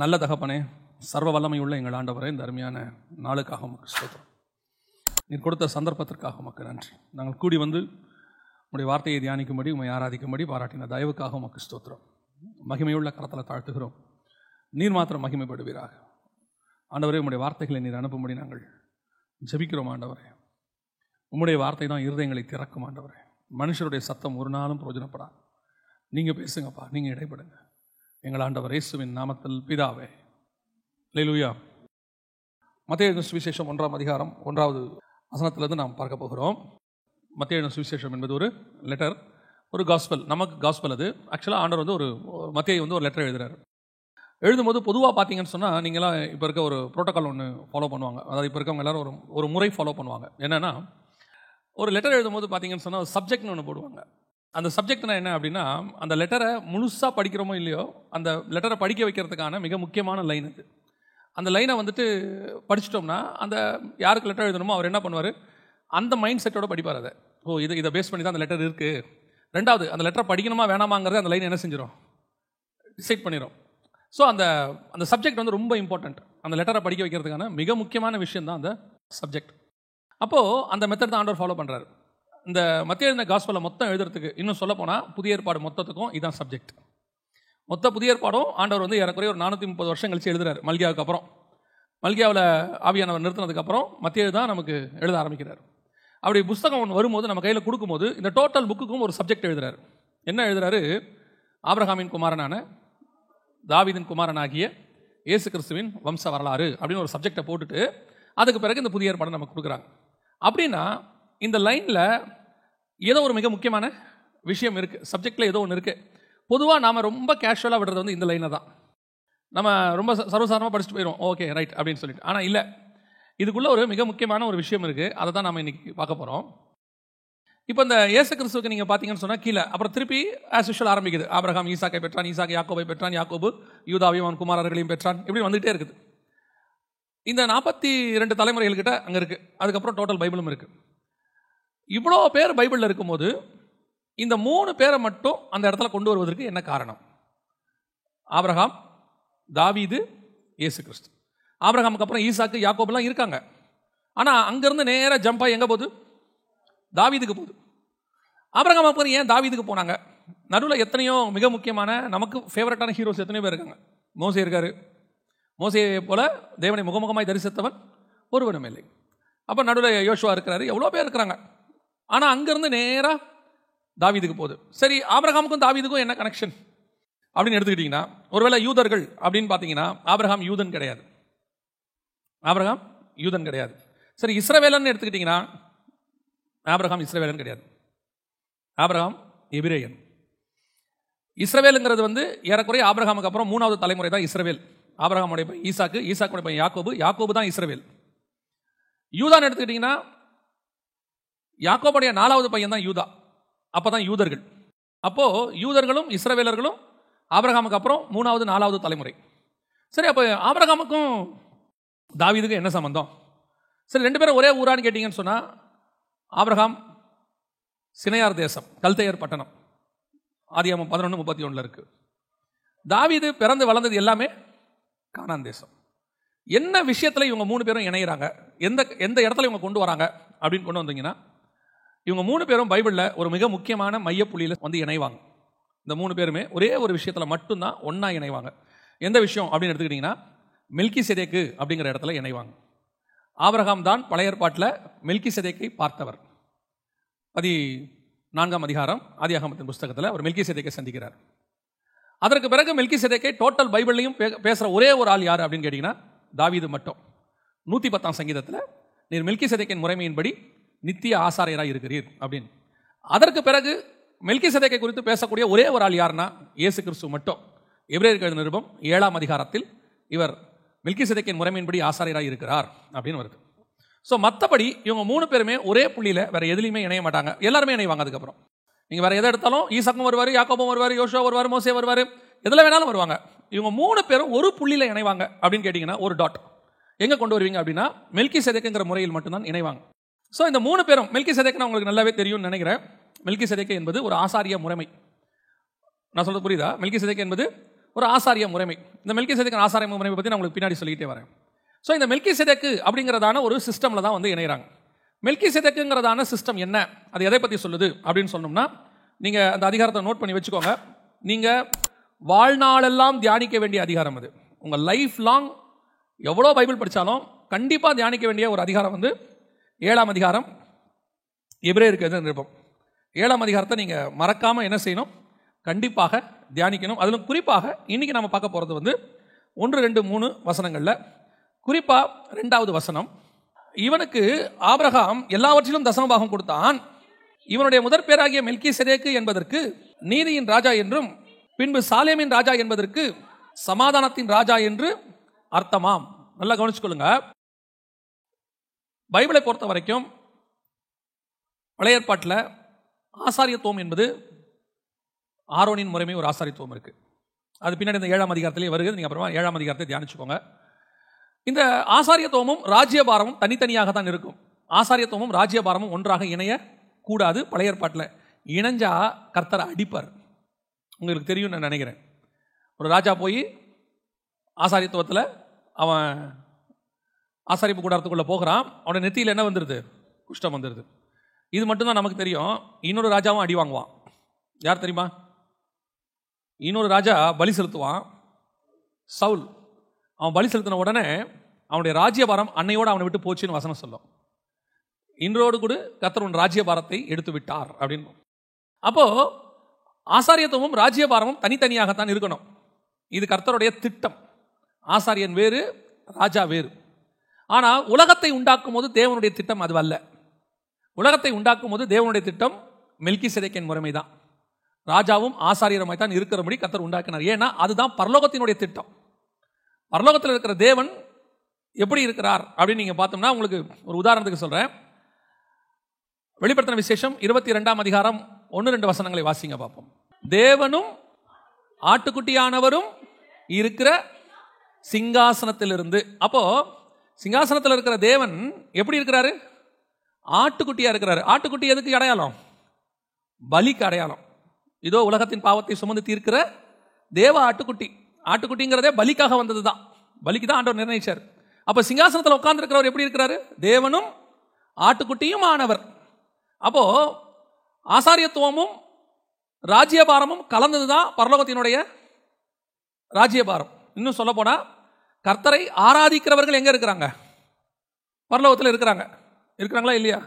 நல்ல தகப்பனே, சர்வ வல்லமையுள்ள எங்கள் ஆண்டவரே, இந்த அருமையான நாளுக்காக உமக்கு ஸ்தோத்திரம். நீர் கொடுத்த சந்தர்ப்பத்திற்காக உமக்கு நன்றி. நாங்கள் கூடி வந்து உம்முடைய வார்த்தையை தியானிக்கும்படி, உம்மை ஆராதிக்கும்படி பாராட்டின தயவுக்காக உமக்கு ஸ்தோத்திரம். மகிமையுள்ள கரத்தில் தாழ்த்துகிறோம். நீர் மாத்திரம் மகிமைப்படுவீராக. ஆண்டவரே, உம்முடைய வார்த்தைகளை நீர் அனுப்பும்படி நாங்கள் ஜெபிக்கிறோம். ஆண்டவரே, உம்முடைய வார்த்தை தான் இருதயங்களை திறக்கும். ஆண்டவரே, மனுஷருடைய சத்தம் ஒரு நாளும் பிரயோஜனப்படாது. நீங்கள் பேசுங்கப்பா, நீங்கள் இடைப்படுங்க. எங்கள் ஆண்டவர் இயேசுவின் நாமத்தில் பிதாவே. அல்லேலூயா. மத்தேயு சுவிசேஷம் 1ஆம் அதிகாரம் 1வது வசனத்திலிருந்து நாம் பார்க்க போகிறோம். மத்தேயு சுவிசேஷம் என்பது ஒரு லெட்டர், ஒரு காஸ்பல். நமக்கு காஸ்பல் அது. ஆக்சுவலாக ஆண்டவர் வந்து மத்தேயு ஒரு லெட்டர் எழுதுறாரு. எழுதும்போது பொதுவாக பார்த்தீங்கன்னு சொன்னால், நீங்களாம் இப்போ இருக்க ஒரு ப்ரோட்டோக்கால் ஒன்று ஃபாலோ பண்ணுவாங்க. அதாவது இப்போ இருக்கவங்க எல்லாரும் ஒரு முறை ஃபாலோ பண்ணுவாங்க. என்னென்னா, ஒரு லெட்டர் எழுதும்போது பார்த்தீங்கன்னு சொன்னால் சப்ஜெக்ட்னு ஒன்று போடுவாங்க. அந்த சப்ஜெக்ட்னா என்ன அப்படின்னா, அந்த லெட்டரை முழுசாக படிக்கிறோமோ இல்லையோ, அந்த லெட்டரை படிக்க வைக்கிறதுக்கான மிக முக்கியமான லைன் அது. அந்த லைனை வந்துட்டு படிச்சிட்டோம்னா, அந்த யாருக்கு லெட்டர் எழுதணுமோ அவர் என்ன பண்ணுவார், அந்த மைண்ட் செட்டோட படிப்பார். அதை இதை பேஸ் பண்ணி தான் அந்த லெட்டர் இருக்குது. ரெண்டாவது, அந்த லெட்டரை படிக்கணுமா வேணாமாங்கிறது அந்த லைன் என்ன செஞ்சிடும், டிசைட் பண்ணிடும். ஸோ அந்த சப்ஜெக்ட் வந்து ரொம்ப இம்பார்ட்டண்ட். அந்த லெட்டரை படிக்க வைக்கிறதுக்கான மிக முக்கியமான விஷயம் தான் அந்த சப்ஜெக்ட். அப்போது அந்த மெத்தட் தான் ஆண்டவர் ஃபாலோ பண்ணுறாரு. இந்த மத்தேயு எழுதின காஸ்பலை மொத்தம் எழுதுறதுக்கு, இன்னும் சொல்ல போனால் புதிய ஏற்பாடு மொத்தத்துக்கும் இதுதான் சப்ஜெக்ட். மொத்த புதிய ஏற்பாடும் ஆண்டவர் வந்து ஏறக்குறைய ஒரு 430 வருஷம் கழிச்சு எழுதுறாரு. மல்கியாவுக்கு அப்புறம், மல்கியாவில் ஆவியானவர் நிறுத்தினதுக்கப்புறம் மத்தேயு தான் நமக்கு எழுத ஆரம்பிக்கிறார். அப்படி புஸ்தகம் ஒன்று வரும்போது நம்ம கையில் கொடுக்கும்போது இந்த டோட்டல் புக்குக்கும் ஒரு சப்ஜெக்ட் எழுதுறாரு. என்ன எழுதுறாரு? ஆபிரகாமின் குமாரனான தாவீதின் குமாரனாகிய இயேசு கிறிஸ்துவின் வம்ச வரலாறு அப்படின்னு ஒரு சப்ஜெக்டை போட்டுட்டு, அதுக்கு பிறகு இந்த புதிய ஏற்பாடு நமக்கு கொடுக்குறாங்க. அப்படின்னா இந்த லைனில் ஏதோ ஒரு மிக முக்கியமான விஷயம் இருக்குது, சப்ஜெக்டில் ஏதோ ஒன்று இருக்குது. பொதுவாக நாம் ரொம்ப கேஷுவலாக விடுறது வந்து இந்த லைனை தான். நம்ம ரொம்ப சர்வசாதாரணமாக படிச்சுட்டு போயிடுவோம், ஓகே ரைட் அப்படின்னு சொல்லிட்டு. ஆனால் இல்லை, இதுக்குள்ளே ஒரு மிக முக்கியமான ஒரு விஷயம் இருக்குது. அதை தான் நாம் இன்றைக்கி பார்க்க போகிறோம். இப்போ இந்த இயேசு கிறிஸ்துவுக்கு நீங்கள் பார்த்தீங்கன்னு சொன்னால் கீழே அப்புறம் திருப்பி ஆஸ் யூஷுவல் ஆரம்பிக்குது. ஆபிரகாம் ஈசாக்கை பெற்றான், ஈசாக்கு யாக்கோபை பெற்றான், யாக்கோபு யூதாவையும் அவன் குமாரர்களையும் பெற்றான், இப்படி வந்துகிட்டே இருக்குது. இந்த 42 தலைமுறைகள்கிட்ட அங்கே இருக்குது. அதுக்கப்புறம் டோட்டல் பைபிளும் இருக்குது. இவ்வளோ பேர் பைபிளில் இருக்கும்போது இந்த 3 பேரை மட்டும் அந்த இடத்துல கொண்டு வருவதற்கு என்ன காரணம்? ஆபிரகாம், தாவீது, இயேசு கிறிஸ்து. ஆபிரகாமுக்கு அப்புறம் ஈசாக்கு, யாக்கோபெல்லாம் இருக்காங்க. ஆனால் அங்கேருந்து நேராக ஜம்பாக எங்கே போகுது? தாவீதுக்கு போகுது. ஆபிரகாம் அப்புறம் ஏன் தாவீதுக்கு போனாங்க? நடுவில் எத்தனையோ மிக முக்கியமான நமக்கு ஃபேவரட்டான ஹீரோஸ் எத்தனையோ பேர் இருக்காங்க. மோசே இருக்காரு. மோசேயை போல தேவனை முகமுகமாய் தரிசித்தவன் ஒருவனும் இல்லை. அப்போ நடுவில் யோசுவா இருக்கிறாரு, எவ்வளோ பேர் இருக்கிறாங்க. ஆனால் அங்கேருந்து நேராக தாவீதுக்கு போகுது. சரி, ஆபிரகாமுக்கும் தாவீதுக்கும் என்ன கனெக்ஷன் அப்படின்னு எடுத்துக்கிட்டிங்கன்னா, ஒருவேளை யூதர்கள் அப்படின்னு பார்த்தீங்கன்னா ஆபிரகாம் யூதன் கிடையாது. ஆபிரகாம் யூதன் கிடையாது. சரி, இஸ்ரவேலன் எடுத்துக்கிட்டிங்கன்னா ஆபிரகாம் இஸ்ரவேலன் கிடையாது. ஆபிரகாம் எபிரேயன். இஸ்ரவேலுங்கிறது வந்து ஏறக்குறைய ஆபிரகாமுக்கு அப்புறம் 3வது தலைமுறை தான் இஸ்ரவேல். ஆபிரகாமுடைய பையன் ஈசாக்கு, ஈசாக்குடைய பையன் யாக்கோபு, யாக்கோபு தான் இஸ்ரவேல். யூதான்னு எடுத்துக்கிட்டிங்கன்னா யாக்கோபுடைய 4வது பையன் தான் யூதா. அப்போ தான் யூதர்கள். அப்போது யூதர்களும் இஸ்ரவேலர்களும் ஆபிரகாமுக்கு அப்புறம் 3வது 4வது தலைமுறை. சரி, அப்போ ஆபிரகாமுக்கும் தாவீதுக்கும் என்ன சம்பந்தம்? சரி, 2 பேரும் ஒரே ஊரான்னு கேட்டிங்கன்னு சொன்னால், ஆபிரகாம் சினையார் தேசம், கல்தேயர் பட்டணம், ஆதியாகமம் 11:31 இருக்குது. தாவீது பிறந்து வளர்ந்தது எல்லாமே கானான் தேசம். என்ன விஷயத்தில் இவங்க 3 பேரும் இணைகிறாங்க, எந்த இடத்துல இவங்க கொண்டு வராங்க அப்படின்னு கொண்டு வந்தீங்கன்னா, இவங்க 3 பேரும் பைபிளில் ஒரு மிக முக்கியமான மையப்புள்ளியில் வந்து இணைவாங்க. இந்த 3 பேருமே ஒரே ஒரு விஷயத்தில் மட்டும்தான் ஒன்றா இணைவாங்க. எந்த விஷயம் அப்படின்னு எடுத்துக்கிட்டிங்கன்னா, மெல்கிசேதேக்கு அப்படிங்கிற இடத்துல இணைவாங்க. ஆபிரகாம் தான் பழைய ஏற்பாட்டில் மெல்கிசேதேக்கை பார்த்தவர். 14ஆம் அதிகாரம் ஆதியாகமத்தின் புஸ்தகத்தில் அவர் மெல்கிசேதேக்கை சந்திக்கிறார். அதற்கு பிறகு மெல்கிசேதேக்கை டோட்டல் பைபிளையும் பேசுகிற ஒரே ஒரு ஆள் யார் அப்படின்னு கேட்டிங்கன்னா தாவீது மட்டும். 110ஆம் சங்கீதத்தில் நீர் மெல்கிசேதேக்கின் முறைமையின்படி நித்திய ஆசாரியராக இருக்கிறீர் அப்படின்னு. அதற்கு பிறகு மெல்கிசேதேக்கை குறித்து பேசக்கூடிய ஒரே ஒரு ஆள் யாருன்னா இயேசு கிறிஸ்து மட்டும். எபிரேயருக்கு எழுதின நிருபம் 7ஆம் அதிகாரத்தில் இவர் மெல்கிசேதேக்கின் முறைமையின்படி ஆசாரியராக இருக்கிறார் அப்படின்னு வருது. ஸோ மற்றபடி இவங்க 3 பேருமே ஒரே புள்ளியில் வேறு எதுலையுமே இணைய மாட்டாங்க. எல்லாருமே இணைவாங்க. அதுக்கப்புறம் நீங்கள் வேறு எதை எடுத்தாலும் ஈசாக்கும் வருவார், யாக்கோபும் வருவார், யோசுவா வருவார், மோசே வருவார், எதில் வேணாலும் வருவாங்க. இவங்க 3 பேரும் ஒரு புள்ளியில் இணைவாங்க அப்படின்னு கேட்டிங்கன்னா ஒரு டாட் எங்கே கொண்டு வருவீங்க அப்படின்னா மெல்கிசேதேக்குங்கிற முறையில் மட்டும்தான் இணைவாங்க. ஸோ இந்த 3 பேரும், மெல்கிசேதேக்குன்னு உங்களுக்கு நல்லாவே தெரியும்னு நினைக்கிறேன். மெல்கிசேதேக்கு என்பது ஒரு ஆசாரிய முறைமை. நான் சொல்றது புரியுதா? மெல்கிசேதேக்கு என்பது ஒரு ஆசாரிய முறைமை. இந்த மெல்கிசேதேக்கின் ஆசாரிய முறைமை பற்றி நான் உங்களுக்கு பின்னாடி சொல்லிக்கிட்டே வரேன். ஸோ இந்த மெல்கிசேதேக்கு அப்படிங்கிறதான ஒரு சிஸ்டமில் தான் வந்து இணைகிறாங்க. மெல்கிசேதேக்குங்கிறதான சிஸ்டம் என்ன, அது எதை பற்றி சொல்லுது அப்படின்னு சொன்னோம்னா, நீங்கள் அந்த அதிகாரத்தை நோட் பண்ணி வச்சுக்கோங்க. நீங்கள் வாழ்நாளெல்லாம் தியானிக்க வேண்டிய அதிகாரம் அது. உங்கள் லைஃப் லாங் எவ்வளோ பைபிள் படித்தாலும் கண்டிப்பாக தியானிக்க வேண்டிய ஒரு அதிகாரம் வந்து 7ஆம் அதிகாரம் எபிரேயருக்கு நிருபம். 7ஆம் அதிகாரத்தை நீங்கள் மறக்காமல் என்ன செய்யணும், கண்டிப்பாக தியானிக்கணும். அதிலும் குறிப்பாக இன்றைக்கி நம்ம பார்க்க போகிறது வந்து 1, 2, 3 வசனங்களில் குறிப்பாக 2வது வசனம். இவனுக்கு ஆபிரகாம் எல்லாவற்றிலும் தசமபாகம் கொடுத்தான். இவனுடைய முதற் பேராகிய மெல்கிசேதேக்கு என்பதற்கு நீதியின் ராஜா என்றும் பின்பு சாலேமின் ராஜா என்பதற்கு சமாதானத்தின் ராஜா என்று அர்த்தமாம். நல்லா கவனிச்சுக்கொள்ளுங்க. பைபிளை பொறுத்த வரைக்கும் பழைய ஏற்பாட்டில் ஆசாரியத்துவம் என்பது ஆரோனின் முறைமை ஒரு ஆசாரியத்துவம் இருக்குது. அது பின்னாடி இந்த 7ஆம் அதிகாரத்திலே வருகிறது. நீங்கள் அப்புறமா 7ஆம் அதிகாரத்தை தியானிச்சுக்கோங்க. இந்த ஆசாரியத்துவமும் ராஜ்யபாரமும் தனித்தனியாக தான் இருக்கும். ஆசாரியத்துவமும் ராஜ்யபாரமும் ஒன்றாக இணைய கூடாது. பழைய ஏற்பாட்டில் இணைஞ்சா கர்த்தரை அடிப்பார். உங்களுக்கு தெரியும் நான் நினைக்கிறேன். ஒரு ராஜா போய் ஆசாரியத்துவத்தில் அவன் ஆசாரிப்பு கூடாரத்துக்குள்ளே போகிறான். அவனோட நெத்தியில் என்ன வந்துடுது, குஷ்டம் வந்துடுது. இது மட்டும்தான் நமக்கு தெரியும். இன்னொரு ராஜாவும் அடி வாங்குவான். யார் தெரியுமா? இன்னொரு ராஜா பலி செலுத்துவான், சவுல். அவன் பலி செலுத்தின உடனே அவனுடைய ராஜ்யபாரம் அன்னையோடு அவனை விட்டு போச்சுன்னு வசனம் சொல்லும். இன்றோடு கூட கர்த்தர் ராஜ்யபாரத்தை எடுத்து விட்டார் அப்படின்னு. அப்போ ஆசாரியத்துவமும் ராஜ்யபாரமும் தனித்தனியாகத்தான் இருக்கணும். இது கர்த்தருடைய திட்டம். ஆசாரியன் வேறு, ராஜா வேறு. ஆனால் உலகத்தை உண்டாக்கும் போது தேவனுடைய திட்டம் அது அல்ல. உலகத்தை உண்டாக்கும் போது தேவனுடைய திட்டம் மெல்கிசேதேக்கின் முறைமை தான். ராஜாவும் ஆசாரியருமாய் தான் இருக்கிறபடி கர்த்தர் உண்டாக்கினார். ஏன்னா அதுதான் பரலோகத்தினுடைய திட்டம். பரலோகத்தில் இருக்கிற தேவன் எப்படி இருக்கிறார் அப்படின்னு நீங்கள் பார்த்தோம்னா, உங்களுக்கு ஒரு உதாரணத்துக்கு சொல்கிறேன். வெளிப்படுத்தின விசேஷம் 22ஆம் அதிகாரம் 1-2 வசனங்களை வாசிங்க பார்ப்போம். தேவனும் ஆட்டுக்குட்டியானவரும் இருக்கிற சிங்காசனத்திலிருந்து. அப்போ சிங்காசனத்தில் இருக்கிற தேவன் எப்படி இருக்கிறாரு? ஆட்டுக்குட்டியா இருக்கிறாரு. ஆட்டுக்குட்டி எதுக்கு அடையாளம்? பலிக்கு அடையாளம். இதோ உலகத்தின் பாவத்தை சுமந்து தீர்க்கிற தேவ ஆட்டுக்குட்டி. ஆட்டுக்குட்டிங்கிறதே பலிக்காக வந்தது தான். பலிக்கு தான் ஆண்டவர் நிர்ணயிச்சார். அப்போ சிங்காசனத்தில் உட்கார்ந்து இருக்கிறவர் எப்படி இருக்கிறாரு? தேவனும் ஆட்டுக்குட்டியும் ஆனவர். அப்போ ஆசாரியத்துவமும் ராஜ்யபாரமும் கலந்தது தான் பரலோகத்தினுடைய ராஜ்யபாரம். இன்னும் சொல்ல போனா கர்த்தரை ஆராதிக்கிறவர்கள் எங்க இருக்கிறாங்க? பரலோகத்தில் இருக்கிறாங்க. இருக்கிறாங்களா இல்லையா?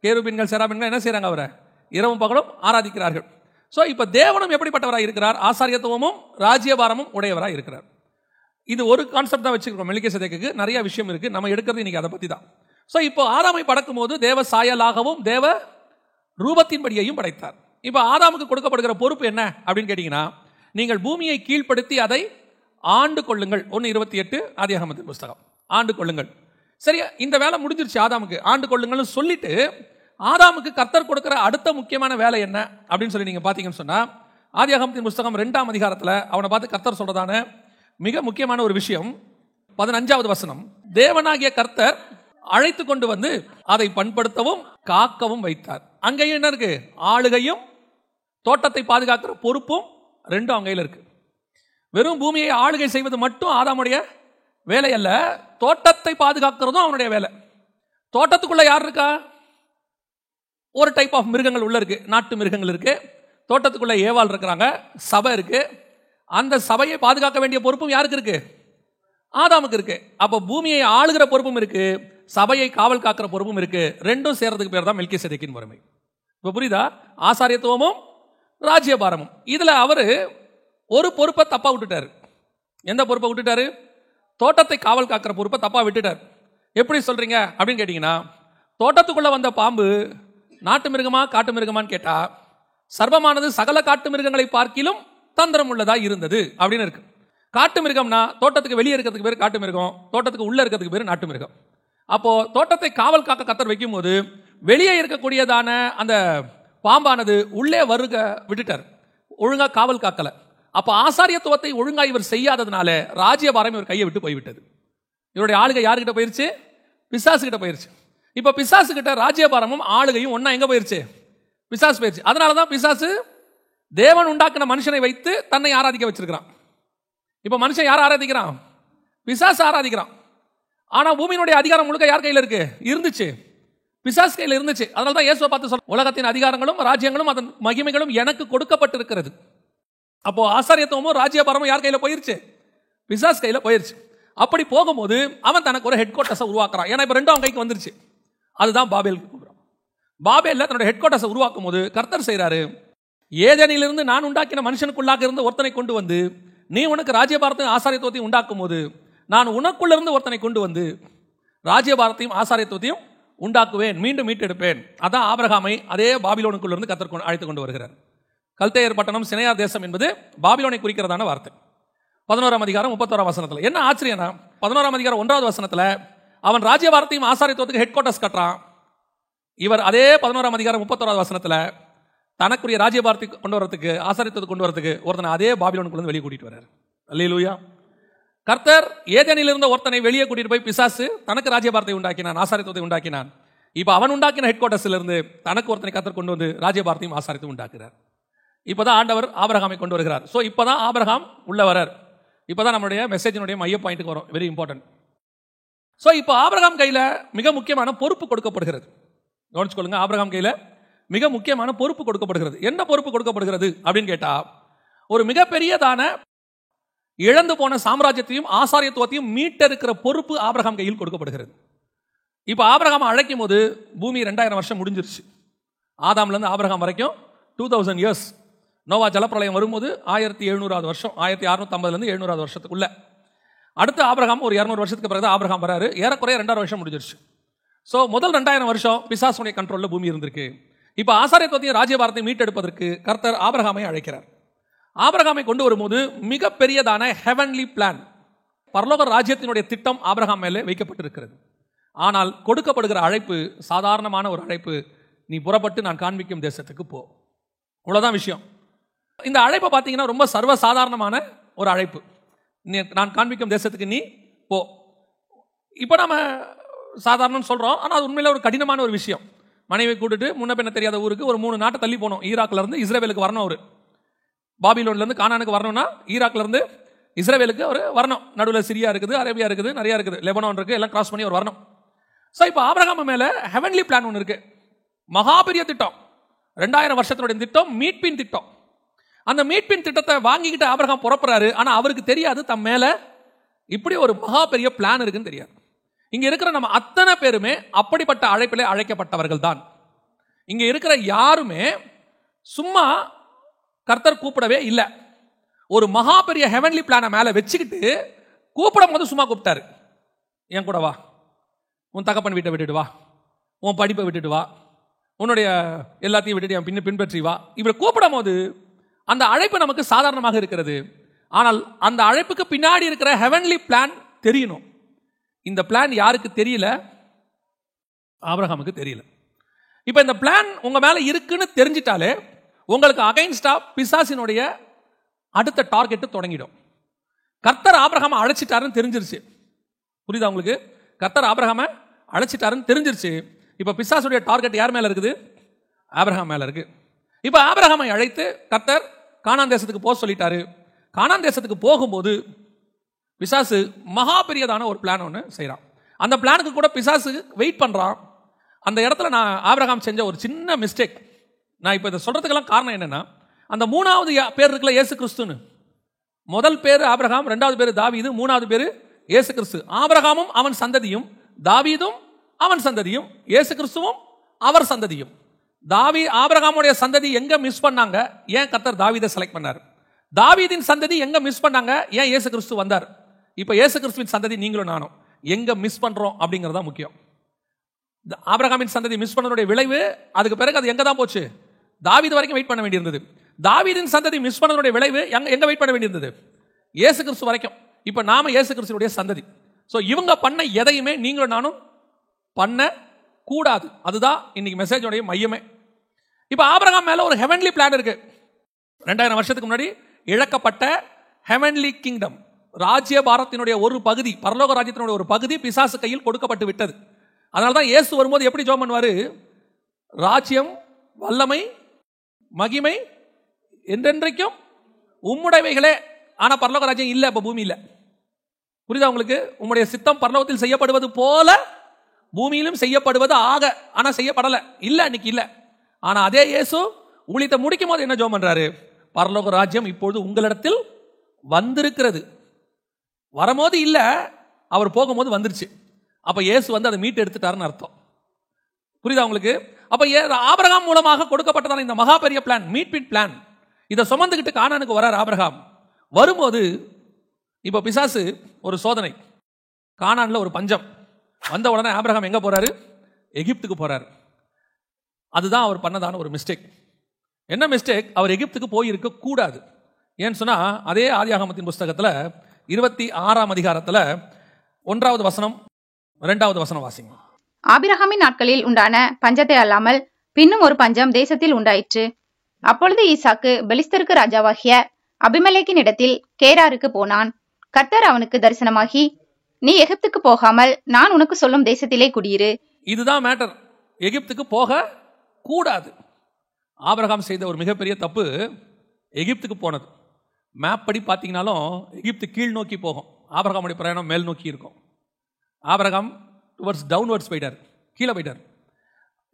கேருபீன்கள் செராபீன்கள் என்ன செய்யறாங்க? அவரை இரவும் பகலும் ஆராதிக்கிறார்கள். ஸோ இப்போ தேவனும் எப்படிப்பட்டவராக இருக்கிறார்? ஆசாரியத்துவமும் ராஜ்யபாரமும் உடையவராக இருக்கிறார். இது ஒரு கான்செப்ட் தான் வச்சுக்கிறோம். மெல்கிசேதேக்குக்கு நிறைய விஷயம் இருக்கு. நம்ம எடுக்கிறது இன்னைக்கு அதை பற்றி தான். ஸோ இப்போ ஆதாமை படைக்கும் போது தேவ சாயலாகவும் தேவ ரூபத்தின்படியையும் படைத்தார். இப்போ ஆதாமுக்கு கொடுக்கப்படுகிற பொறுப்பு என்ன அப்படின்னு கேட்டீங்கன்னா, நீங்கள் பூமியை கீழ்ப்படுத்தி அதை ஆண்டு கொள்ளுங்கள். 1:28 ஆதியாகமத்தின் புஸ்தகம். ஆண்டு கொள்ளுங்கள். சரியா? இந்த வேலை முடிஞ்சிருச்சு ஆதாமுக்கு. ஆண்டு கொள்ளுங்கள்னு சொல்லிட்டு ஆதாமுக்கு கர்த்தர் கொடுக்கிற அடுத்த முக்கியமான வேலை என்ன அப்படின்னு சொல்லி நீங்க பாத்தீங்கன்னு சொன்னா, ஆதியாகமத்தின் புஸ்தகம் 2ஆம் அதிகாரத்தில் அவனை பார்த்து கர்த்தர் சொல்றதான மிக முக்கியமான ஒரு விஷயம் 15வது வசனம். தேவனாகிய கர்த்தர் அழைத்து கொண்டு வந்து அதை பண்படுத்தவும் காக்கவும் வைத்தார். அங்கேயும் என்ன இருக்கு? ஆளுகையும் தோட்டத்தை பாதுகாக்கிற பொறுப்பும் ரெண்டும் அங்கையில் இருக்கு. வெறும் பூமியை ஆளுகை செய்வது மட்டும் ஆதாமுடைய வேலை அல்ல, தோட்டத்தை பாதுகாக்கிறதும் அவனுடைய வேலை. தோட்டத்துக்குள்ள யார் இருக்கா? ஒரு டைப் ஆஃப் மிருகங்கள் உள்ள இருக்கு. நாட்டு மிருகங்கள் இருக்கு. தோட்டத்துக்குள்ள ஏவாள் இருக்கிறாங்க, சபை இருக்கு. அந்த சபையை பாதுகாக்க வேண்டிய பொறுப்பும் யாருக்கு இருக்கு? ஆதாமுக்கு இருக்கு. அப்போ பூமியை ஆளுகிற பொறுப்பும் இருக்கு, சபையை காவல் காக்கிற பொறுப்பும் இருக்கு. ரெண்டும் சேர்றதுக்கு பேர் தான் மெல்கிசேதேக்கின் முறைமை. இப்போ புரியுதா? ஆசாரியத்துவமும் ராஜ்யபாரமும். இதுல அவரு ஒரு பொறுப்பை தப்பா விட்டுட்டாரு. எந்த பொறுப்பை விட்டுட்டாரு? தோட்டத்தை காவல் காக்கிற பொறுப்பை தப்பா விட்டுட்டார். எப்படி சொல்றீங்க அப்படின்னு கேட்டீங்கன்னா, தோட்டத்துக்குள்ள வந்த பாம்பு நாட்டு மிருகமா காட்டு மிருகமான்னு கேட்டா, சர்வமானது சகல காட்டு மிருகங்களை பார்க்கிலும் தந்திரம் உள்ளதா இருந்தது அப்படின்னு இருக்கு. காட்டு மிருகம்னா தோட்டத்துக்கு வெளியே இருக்கிறதுக்கு பேர் காட்டு மிருகம், தோட்டத்துக்கு உள்ள இருக்கிறதுக்கு பேர் நாட்டு மிருகம். அப்போ தோட்டத்தை காவல் காக்க கர்த்தர் வைக்கும் போது வெளியே இருக்கக்கூடியதான அந்த பாம்பானது உள்ளே வருக விட்டுட்டார், ஒழுங்கா காவல் காக்கல. அப்ப ஆசாரியத்துவத்தை ஒழுங்கா இவர் செய்யாததுனால ராஜ்யபாரம் இவர் கையை விட்டு போய்விட்டது. இவருடைய ஆளுகை யாருக்கிட்ட போயிருச்சு? பிசாசு கிட்ட போயிருச்சு. இப்ப பிசாசு கிட்ட ராஜ்யபாரமும் ஆளுகையும் ஒன்னா எங்க போயிருச்சு? பிசாசு போயிருச்சு. அதனாலதான் பிசாசு தேவன் உண்டாக்கின மனுஷனை வைத்து தன்னை ஆராதிக்க வச்சிருக்கிறான். இப்ப மனுஷன் யார் ஆராதிக்கிறான்? பிசாசு ஆராதிக்கிறான். ஆனா பூமியினுடைய அதிகாரம் முழுக்க யார் கையில் இருக்கு? இருந்துச்சு, பிசாசு கையில் இருந்துச்சு. அதனால தான் இயேசுவை பார்த்து சொல்ற, உலகத்தின் அதிகாரங்களும் ராஜ்யங்களும் அதன் மகிமைகளும் எனக்கு கொடுக்கப்பட்டிருக்கிறது. அப்போ ஆசாரியத்துவமும் ராஜ்யபாரமும் யார் கையில் போயிருச்சு? பிசாசு கையில் போயிருச்சு. அப்படி போகும்போது அவன் தனக்கு ஒரு ஹெட் குவார்ட்டர்ஸை உருவாக்குறான். ஏன்னா இப்போ ரெண்டும் அவன் கைக்கு வந்துருச்சு. அதுதான் பாபேலுக்கு கூப்பிடுறான். பாபேலில் தன்னோட ஹெட் குவார்ட்டர்ஸை உருவாக்கும் போது கர்த்தர் செய்கிறாரு, ஏதேனிலிருந்து நான் உண்டாக்கின மனுஷனுக்குள்ளாக இருந்து ஒருத்தனை கொண்டு வந்து நீ உனக்கு ராஜ்யபாரத்தையும் ஆசாரியத்துவத்தையும் உண்டாக்கும் போது நான் உனக்குள்ளிருந்து ஒருத்தனை கொண்டு வந்து ராஜ்யபாரத்தையும் ஆசாரியத்துவத்தையும் உண்டாக்குவேன், மீண்டும் மீட்டெடுப்பேன். அதான் ஆபிரகாமை அதே பாபிலோனுக்குள்ளிருந்து கர்த்தர் அழைத்து கொண்டு வருகிறார். கல்தேயர் பட்டணம் சினையார் தேசம் என்பது பாபிலோனை குறிக்கிறதான வார்த்தை. 11ஆம் அதிகாரம் 31ஆம் வசனத்தில் என்ன ஆச்சரியம்னா, 11ஆம் அதிகாரம் 1வது வசனத்தில் அவன் ராஜ்யபாரத்தையும் ஆசாரியத்துவத்துக்கு ஹெட் குவார்ட்டர்ஸ் கட்டுறான். இவர் அதே 11ஆம் அதிகாரம் 31வது வசனத்தில் தனக்குரிய ராஜ்யபாரத்தை கொண்டு வரதுக்கு ஆசாரியத்துவத்தை கொண்டு வரதுக்கு ஒருத்தனை அதே பாபிலோனுக்குள்ள வெளியே கூட்டிட்டு வர்றார். அல்லேலூயா. கர்த்தர் ஏதேனில் இருந்த ஒருத்தனை வெளியே கூட்டிட்டு போய் பிசாசு தனக்கு ராஜ்யபாரத்தை உண்டாக்கினான், ஆசாரியத்துவத்தை உண்டாக்கினான். இப்போ அவன் உண்டாக்கின ஹெட் குவார்ட்டர்ஸ்ல இருந்து தனக்கு ஒருத்தனை கர்த்தர் கொண்டு வந்து ராஜ்யபாரத்தையும் ஆசாரியத்தையும் உண்டாக்குறார். இப்போதான் ஆண்டவர் ஆபிரகாமை கொண்டு வருகிறார். ஸோ இப்போதான் ஆபிரகாம் உள்ள வரார். இப்போதான் நம்மளுடைய மெசேஜினுடைய மைய பாயிண்ட்டுக்கு வரும். Very important. ஸோ இப்போ ஆபிரகாம் கையில் மிக முக்கியமான பொறுப்பு கொடுக்கப்படுகிறது. கவனிச்சுக்கொள்ளுங்க, ஆபிரகாம் கையில் மிக முக்கியமான பொறுப்பு கொடுக்கப்படுகிறது. என்ன பொறுப்பு கொடுக்கப்படுகிறது அப்படின்னு கேட்டா, ஒரு மிகப்பெரியதான இழந்து போன சாம்ராஜ்யத்தையும் ஆசாரியத்துவத்தையும் மீட்டெடுக்கிற பொறுப்பு ஆபிரகாம் கையில் கொடுக்கப்படுகிறது. இப்போ ஆபிரகாம் அழைக்கும் போது பூமி 2000 வருஷம் முடிஞ்சிருச்சு. ஆதாம்லேருந்து ஆபிரகாம் வரைக்கும் 2000 இயர்ஸ். நோவா ஜலப்பிரளயம் வரும்போது 1700வது வருஷம், 1650லேருந்து 700வது வருஷத்துக்குள்ள. அடுத்து ஆபிரகாம் ஒரு 200 வருஷத்துக்கு பிறகு ஆபிரகாம் வராரு. ஏறக்குறைய 2000 வருஷம் முடிஞ்சிருச்சு. ஸோ முதல் 2000 வருஷம் பிசாசுடைய கண்ட்ரோலில் பூமி இருந்திருக்கு. இப்போ ஆசாரியத்துவத்தையும் ராஜ்யபாரத்தையும் மீட்டெடுப்பதற்கு கர்த்தர் ஆபிரகாமை அழைக்கிறார். ஆபிரகாமை கொண்டு வரும்போது மிகப்பெரியதான ஹெவன்லி பிளான், பரலோக ராஜ்யத்தினுடைய திட்டம் ஆபிரகாம் மேலே வைக்கப்பட்டிருக்கிறது. ஆனால் கொடுக்கப்படுகிற அழைப்பு சாதாரணமான ஒரு அழைப்பு. நீ புறப்பட்டு நான் காண்பிக்கும் தேசத்துக்கு போ. இவ்வளோதான் விஷயம். இந்த அழைப்பை பார்த்தீங்கன்னா ரொம்ப சர்வசாதாரணமான ஒரு அழைப்பு. நான் காண்பிக்கும் தேசத்துக்கு நீ போ. இப்போ நம்ம சாதாரணம் சொல்கிறோம், ஆனால் அது உண்மையில் ஒரு கடினமான ஒரு விஷயம். மனைவி கூட்டிட்டு முன்ன பின்ன தெரியாத ஊருக்கு ஒரு 3 நாட்டை தள்ளி போனோம். ஈராக்லேருந்து இஸ்ரேலுக்கு வரணும். அவர் பாபிலோன்லேருந்து கானானுக்கு வரணும்னா ஈராக்லேருந்து இஸ்ரேலுக்கு அவர் வரணும். நடுவில் சிரியா இருக்குது, அரேபியா இருக்குது, நிறையா இருக்குது, லெபனான் இருக்குது, எல்லாம் கிராஸ் பண்ணி அவர் வரணும். ஸோ இப்போ ஆபிரகாம் மேலே ஹெவன்லி பிளான் ஒன்று இருக்குது. மகா பெரிய திட்டம், 2000 வருஷத்தினுடைய திட்டம், மீட்பின் திட்டம். அந்த மீட்பின் திட்டத்தை வாங்கிக்கிட்டு ஆபிரகாம் புறப்படுறாரு. ஆனால் அவருக்கு தெரியாது தம் மேலே இப்படி ஒரு மகா பெரிய பிளான் இருக்குன்னு தெரியாது. இங்கே இருக்கிற நம்ம அத்தனை பேருமே அப்படிப்பட்ட அழைப்பிலே அழைக்கப்பட்டவர்கள் தான். இங்கே இருக்கிற யாருமே சும்மா கர்த்தர் கூப்பிடவே இல்லை. ஒரு மகா பெரிய ஹெவன்லி பிளானை மேலே வச்சுக்கிட்டு கூப்பிடும் போது சும்மா கூப்பிட்டாரு. என் கூட வா, உன் தகப்பன் வீட்டை விட்டுட்டு வா, உன் படிப்பை விட்டுட்டு வா, உன்னுடைய எல்லாத்தையும் விட்டுட்டு என் பின்பற்றி வா. இப்படி கூப்பிடும் போது அந்த அழைப்பு நமக்கு சாதாரணமாக இருக்கிறது. ஆனால் அந்த அழைப்புக்கு பின்னாடி இருக்கிற ஹெவன்லி பிளான் தெரியணும். இந்த பிளான் யாருக்கு தெரியல? ஆபிரகாமுக்கு தெரியல. இப்போ இந்த பிளான் உங்க மேல இருக்குன்னு தெரிஞ்சிட்டாலே உங்களுக்கு அகைன்ஸ்டா பிசாசினுடைய அடுத்த டார்கெட் தொடங்கிடும். கர்த்தர் ஆபிரகாமை அழைச்சிட்டாருன்னு தெரிஞ்சிருச்சு. புரியுதா உங்களுக்கு? கர்த்தர் ஆபிரகாமை அழைச்சிட்டாருன்னு தெரிஞ்சிருச்சு. இப்போ பிசாசுடைய டார்கெட் யார் மேல இருக்குது? ஆபிரகாம் மேல இருக்கு. இப்போ ஆபிரகாமை அழைத்து கர்த்தர் கானான் தேசத்துக்கு போக சொல்லிட்டாரு. கானான் தேசத்துக்கு போகும்போது பிசாசு மகா பெரியதான ஒரு பிளான் ஒன்று செய்கிறான். அந்த பிளானுக்கு கூட பிசாசு வெயிட் பண்ணுறான். அந்த இடத்துல நான் ஆபிரகாம் செஞ்ச ஒரு சின்ன மிஸ்டேக். நான் இப்போ இதை சொல்கிறதுக்கெல்லாம் காரணம் என்னென்னா, அந்த 3வது பேர் இருக்குல்ல, இயேசு கிறிஸ்துன்னு. முதல் பேர் ஆபிரகாம், 2வது பேர் தாவீது, 3வது பேர் இயேசு கிறிஸ்து. ஆபிரகாமும் அவன் சந்ததியும், தாவீதும் அவன் சந்ததியும், இயேசு கிறிஸ்துவும் அவர் சந்ததியும். ஆபிரகாமுடைய சந்ததி எங்க மிஸ் பண்ணாங்க? ஏன் கர்த்தர் தாவீதை செலக்ட் பண்ணார்? தாவீதின் சந்ததி எங்க மிஸ் பண்ணாங்க? ஏன் இயேசு கிறிஸ்து வந்தார்? இப்போ இயேசு கிறிஸ்துவின் சந்ததி நீங்களும் நானும் எங்க மிஸ் பண்றோம் அப்படிங்கிறதா முக்கியம். ஆபிரகாமின் சந்ததி மிஸ் பண்ணனுடைய விளைவு அதுக்கு பிறகு அது எங்க தான் போச்சு? தாவீது வரைக்கும் வெயிட் பண்ண வேண்டியிருந்தது. தாவீதின் சந்ததி மிஸ் பண்ணனுடைய விளைவு எங்க வெயிட் பண்ண வேண்டியிருந்தது? இயேசு கிறிஸ்து வரைக்கும். இப்போ நாம இயேசு கிறிஸ்துவுடைய சந்ததி. ஸோ இவங்க பண்ண எதையுமே நீங்களும் நானும் பண்ண கூடாது. அதுதான் இன்னைக்கு மெசேஜோடைய மையமே. இப்போ ஆபிரகாம் மேல ஒரு ஹெவன்லி பிளான் இருக்கு. 2000 வருஷத்துக்கு முன்னாடி இழக்கப்பட்ட ஹெவன்லி கிங்டம், ராஜ்ய பாரத்தினுடைய ஒரு பகுதி, பரலோக ராஜ்யத்தினுடைய ஒரு பகுதி பிசாசு கையில் கொடுக்கப்பட்டு விட்டது. அதனால தான் இயேசு வரும்போது எப்படி ஜெபம் பண்ணுவாரு? ராஜ்யம், வல்லமை, மகிமை என்றென்றைக்கும் உம்முடையவைகளே ஆனால் பரலோக ராஜ்யம் இல்லை, இப்போ பூமி இல்லை. புரியுதா உங்களுக்கு? உங்களுடைய சித்தம் பரலோகத்தில் செய்யப்படுவது போல பூமியிலும் செய்யப்படுவது ஆக, ஆனால் செய்யப்படலை, இல்லை, அன்னைக்கு இல்லை. ஆனால் அதே இயேசு ஊழியத்தை முடிக்கும் போது என்ன ஜெபம் பண்றாரு? பரலோக ராஜ்யம் இப்பொழுது உங்களிடத்தில் வந்திருக்கிறது. வரும்போது இல்லை, அவர் போகும்போது வந்துருச்சு. அப்ப இயேசு வந்து அதை மீட்டு எடுத்துட்டாருன்னு அர்த்தம். புரியுதா உங்களுக்கு? அப்ப ஆபிரகாம் மூலமாக கொடுக்கப்பட்டதான இந்த மகா பெரிய பிளான், மீட் பிளான், இதை சுமந்துக்கிட்டு கானானுக்கு வரார் ஆபிரகாம். வரும்போது இப்ப பிசாசு ஒரு சோதனை, கானான்ல ஒரு பஞ்சம் வந்த உடனே ஆபிரகாம் எங்க போறாரு? எகிப்துக்கு போறாரு. அதுதான் அவர் பண்ணதான ஒரு மிஸ்டேக். என்ன மிஸ்டேக்? அவர் எகிப்துக்கு போயிருக்க கூடாது. ஏன்னு சொன்னா, அதே ஆதியாகமத்தின் புஸ்தகத்துல 26ஆம் அதிகாரத்துல 1வது வசனம் 2வது வசனம் வாசிங்க. ஆபிரகாமின் நாட்களில் உண்டான பஞ்சத்தை அல்லாமல் பின்னும் ஒரு பஞ்சம் தேசத்தில் உண்டாயிற்று. அப்பொழுது ஈசாக்கு பெலிஸ்தருக்கு ராஜாவாகிய அபிமெலேக்கின் இடத்தில் கேராருக்கு போனான். கர்த்தர் அவனுக்கு தரிசனமாகி, நீ எகிப்துக்கு போகாமல் நான் உனக்கு சொல்லும் தேசத்திலே குடியிரு. இதுதான் மேட்டர். எகிப்துக்கு போக கூடாது. ஆபிரகாம் செய்த ஒரு மிகப்பெரிய தப்பு எகிப்துக்கு போனது. மேப் படி பார்த்தீங்கன்னாலும் எகிப்து கீழ் நோக்கி போகும், ஆபிரகாமுடைய பிரயாணம் மேல் நோக்கி இருக்கும். ஆபிரகாம் டுவர்ட்ஸ் டவுன்வர்ட்ஸ் போயிட்டார், கீழே போயிட்டார்.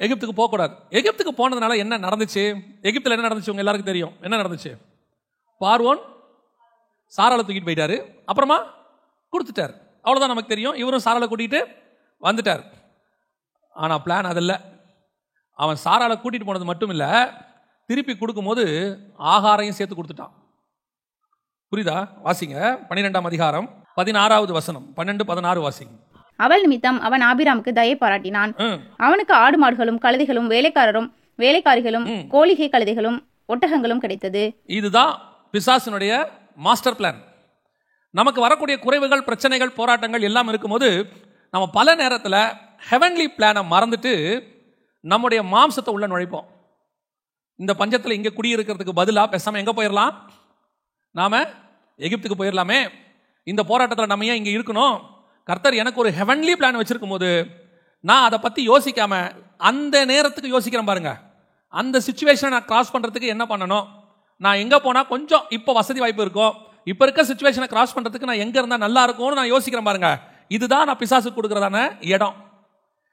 எகிப்துக்கு போகக்கூடாது. எகிப்துக்கு போனதுனால என்ன நடந்துச்சு? எகிப்தில் என்ன நடந்துச்சு உங்க எல்லாருக்கும் தெரியும். என்ன நடந்துச்சு? பார்வோன் சாராளை தூக்கிட்டு போயிட்டாரு, அப்புறமா கொடுத்துட்டார். அவ்வளோதான் நமக்கு தெரியும். இவரும் சாராளை கூட்டிகிட்டு வந்துட்டார். ஆனால் பிளான் அதில்லை. அவன் சாராளை கூட்டிகிட்டு போனது மட்டும் இல்லை, திருப்பி கொடுக்கும்போது ஆகாரையும் சேர்த்து கொடுத்துட்டான். புரியுதா? வாசிங்க 12ஆம் அதிகாரம் 16வது வசனம், 12-16 வாசிங்க. அவள் நிமித்தம் அவன் ஆபிராமுக்கு தயை பாராட்டினான். அவனுக்கு ஆடு மாடுகளும் கழுதைகளும் வேலைக்காரரும் வேலைக்காரிகளும் கோழிகை கழுதைகளும் ஒட்டகங்களும் கிடைத்தது. இதுதான் பிசாசினுடைய மாஸ்டர் பிளான். நமக்கு வரக்கூடிய குறைவுகள், பிரச்சனைகள், போராட்டங்கள் எல்லாம் இருக்கும்போது நம்ம பல நேரத்தில் ஹெவன்லி பிளானை மறந்துட்டு நம்முடைய மாம்சத்தை உள்ள நுழைப்போம். இந்த பஞ்சத்தில் இங்கே குடியிருக்கிறதுக்கு பதிலாக பேசாமல் எங்கே போயிடலாம்? நாம எகிப்துக்கு போயிடலாமே. இந்த போராட்டத்தில் நம்ம ஏன் இங்கே இருக்கணும்? கர்த்தர் எனக்கு ஒரு ஹெவன்லி பிளான் வச்சிருக்கும் போது நான் அதை பற்றி யோசிக்காம அந்த நேரத்துக்கு யோசிக்கிறேன் பாருங்க. அந்த சிச்சுவேஷனை நான் கிராஸ் பண்ணுறதுக்கு என்ன பண்ணணும்? நான் எங்கே போனால் கொஞ்சம் இப்போ வசதி வாய்ப்பு இருக்கும், இப்போ இருக்க சிச்சுவேஷனை கிராஸ் பண்ணுறதுக்கு நான் எங்கே இருந்தால் நல்லா இருக்கும்னு நான் யோசிக்கிறேன் பாருங்க. இதுதான் நான் பிசாசுக்கு கொடுக்குறதான இடம்.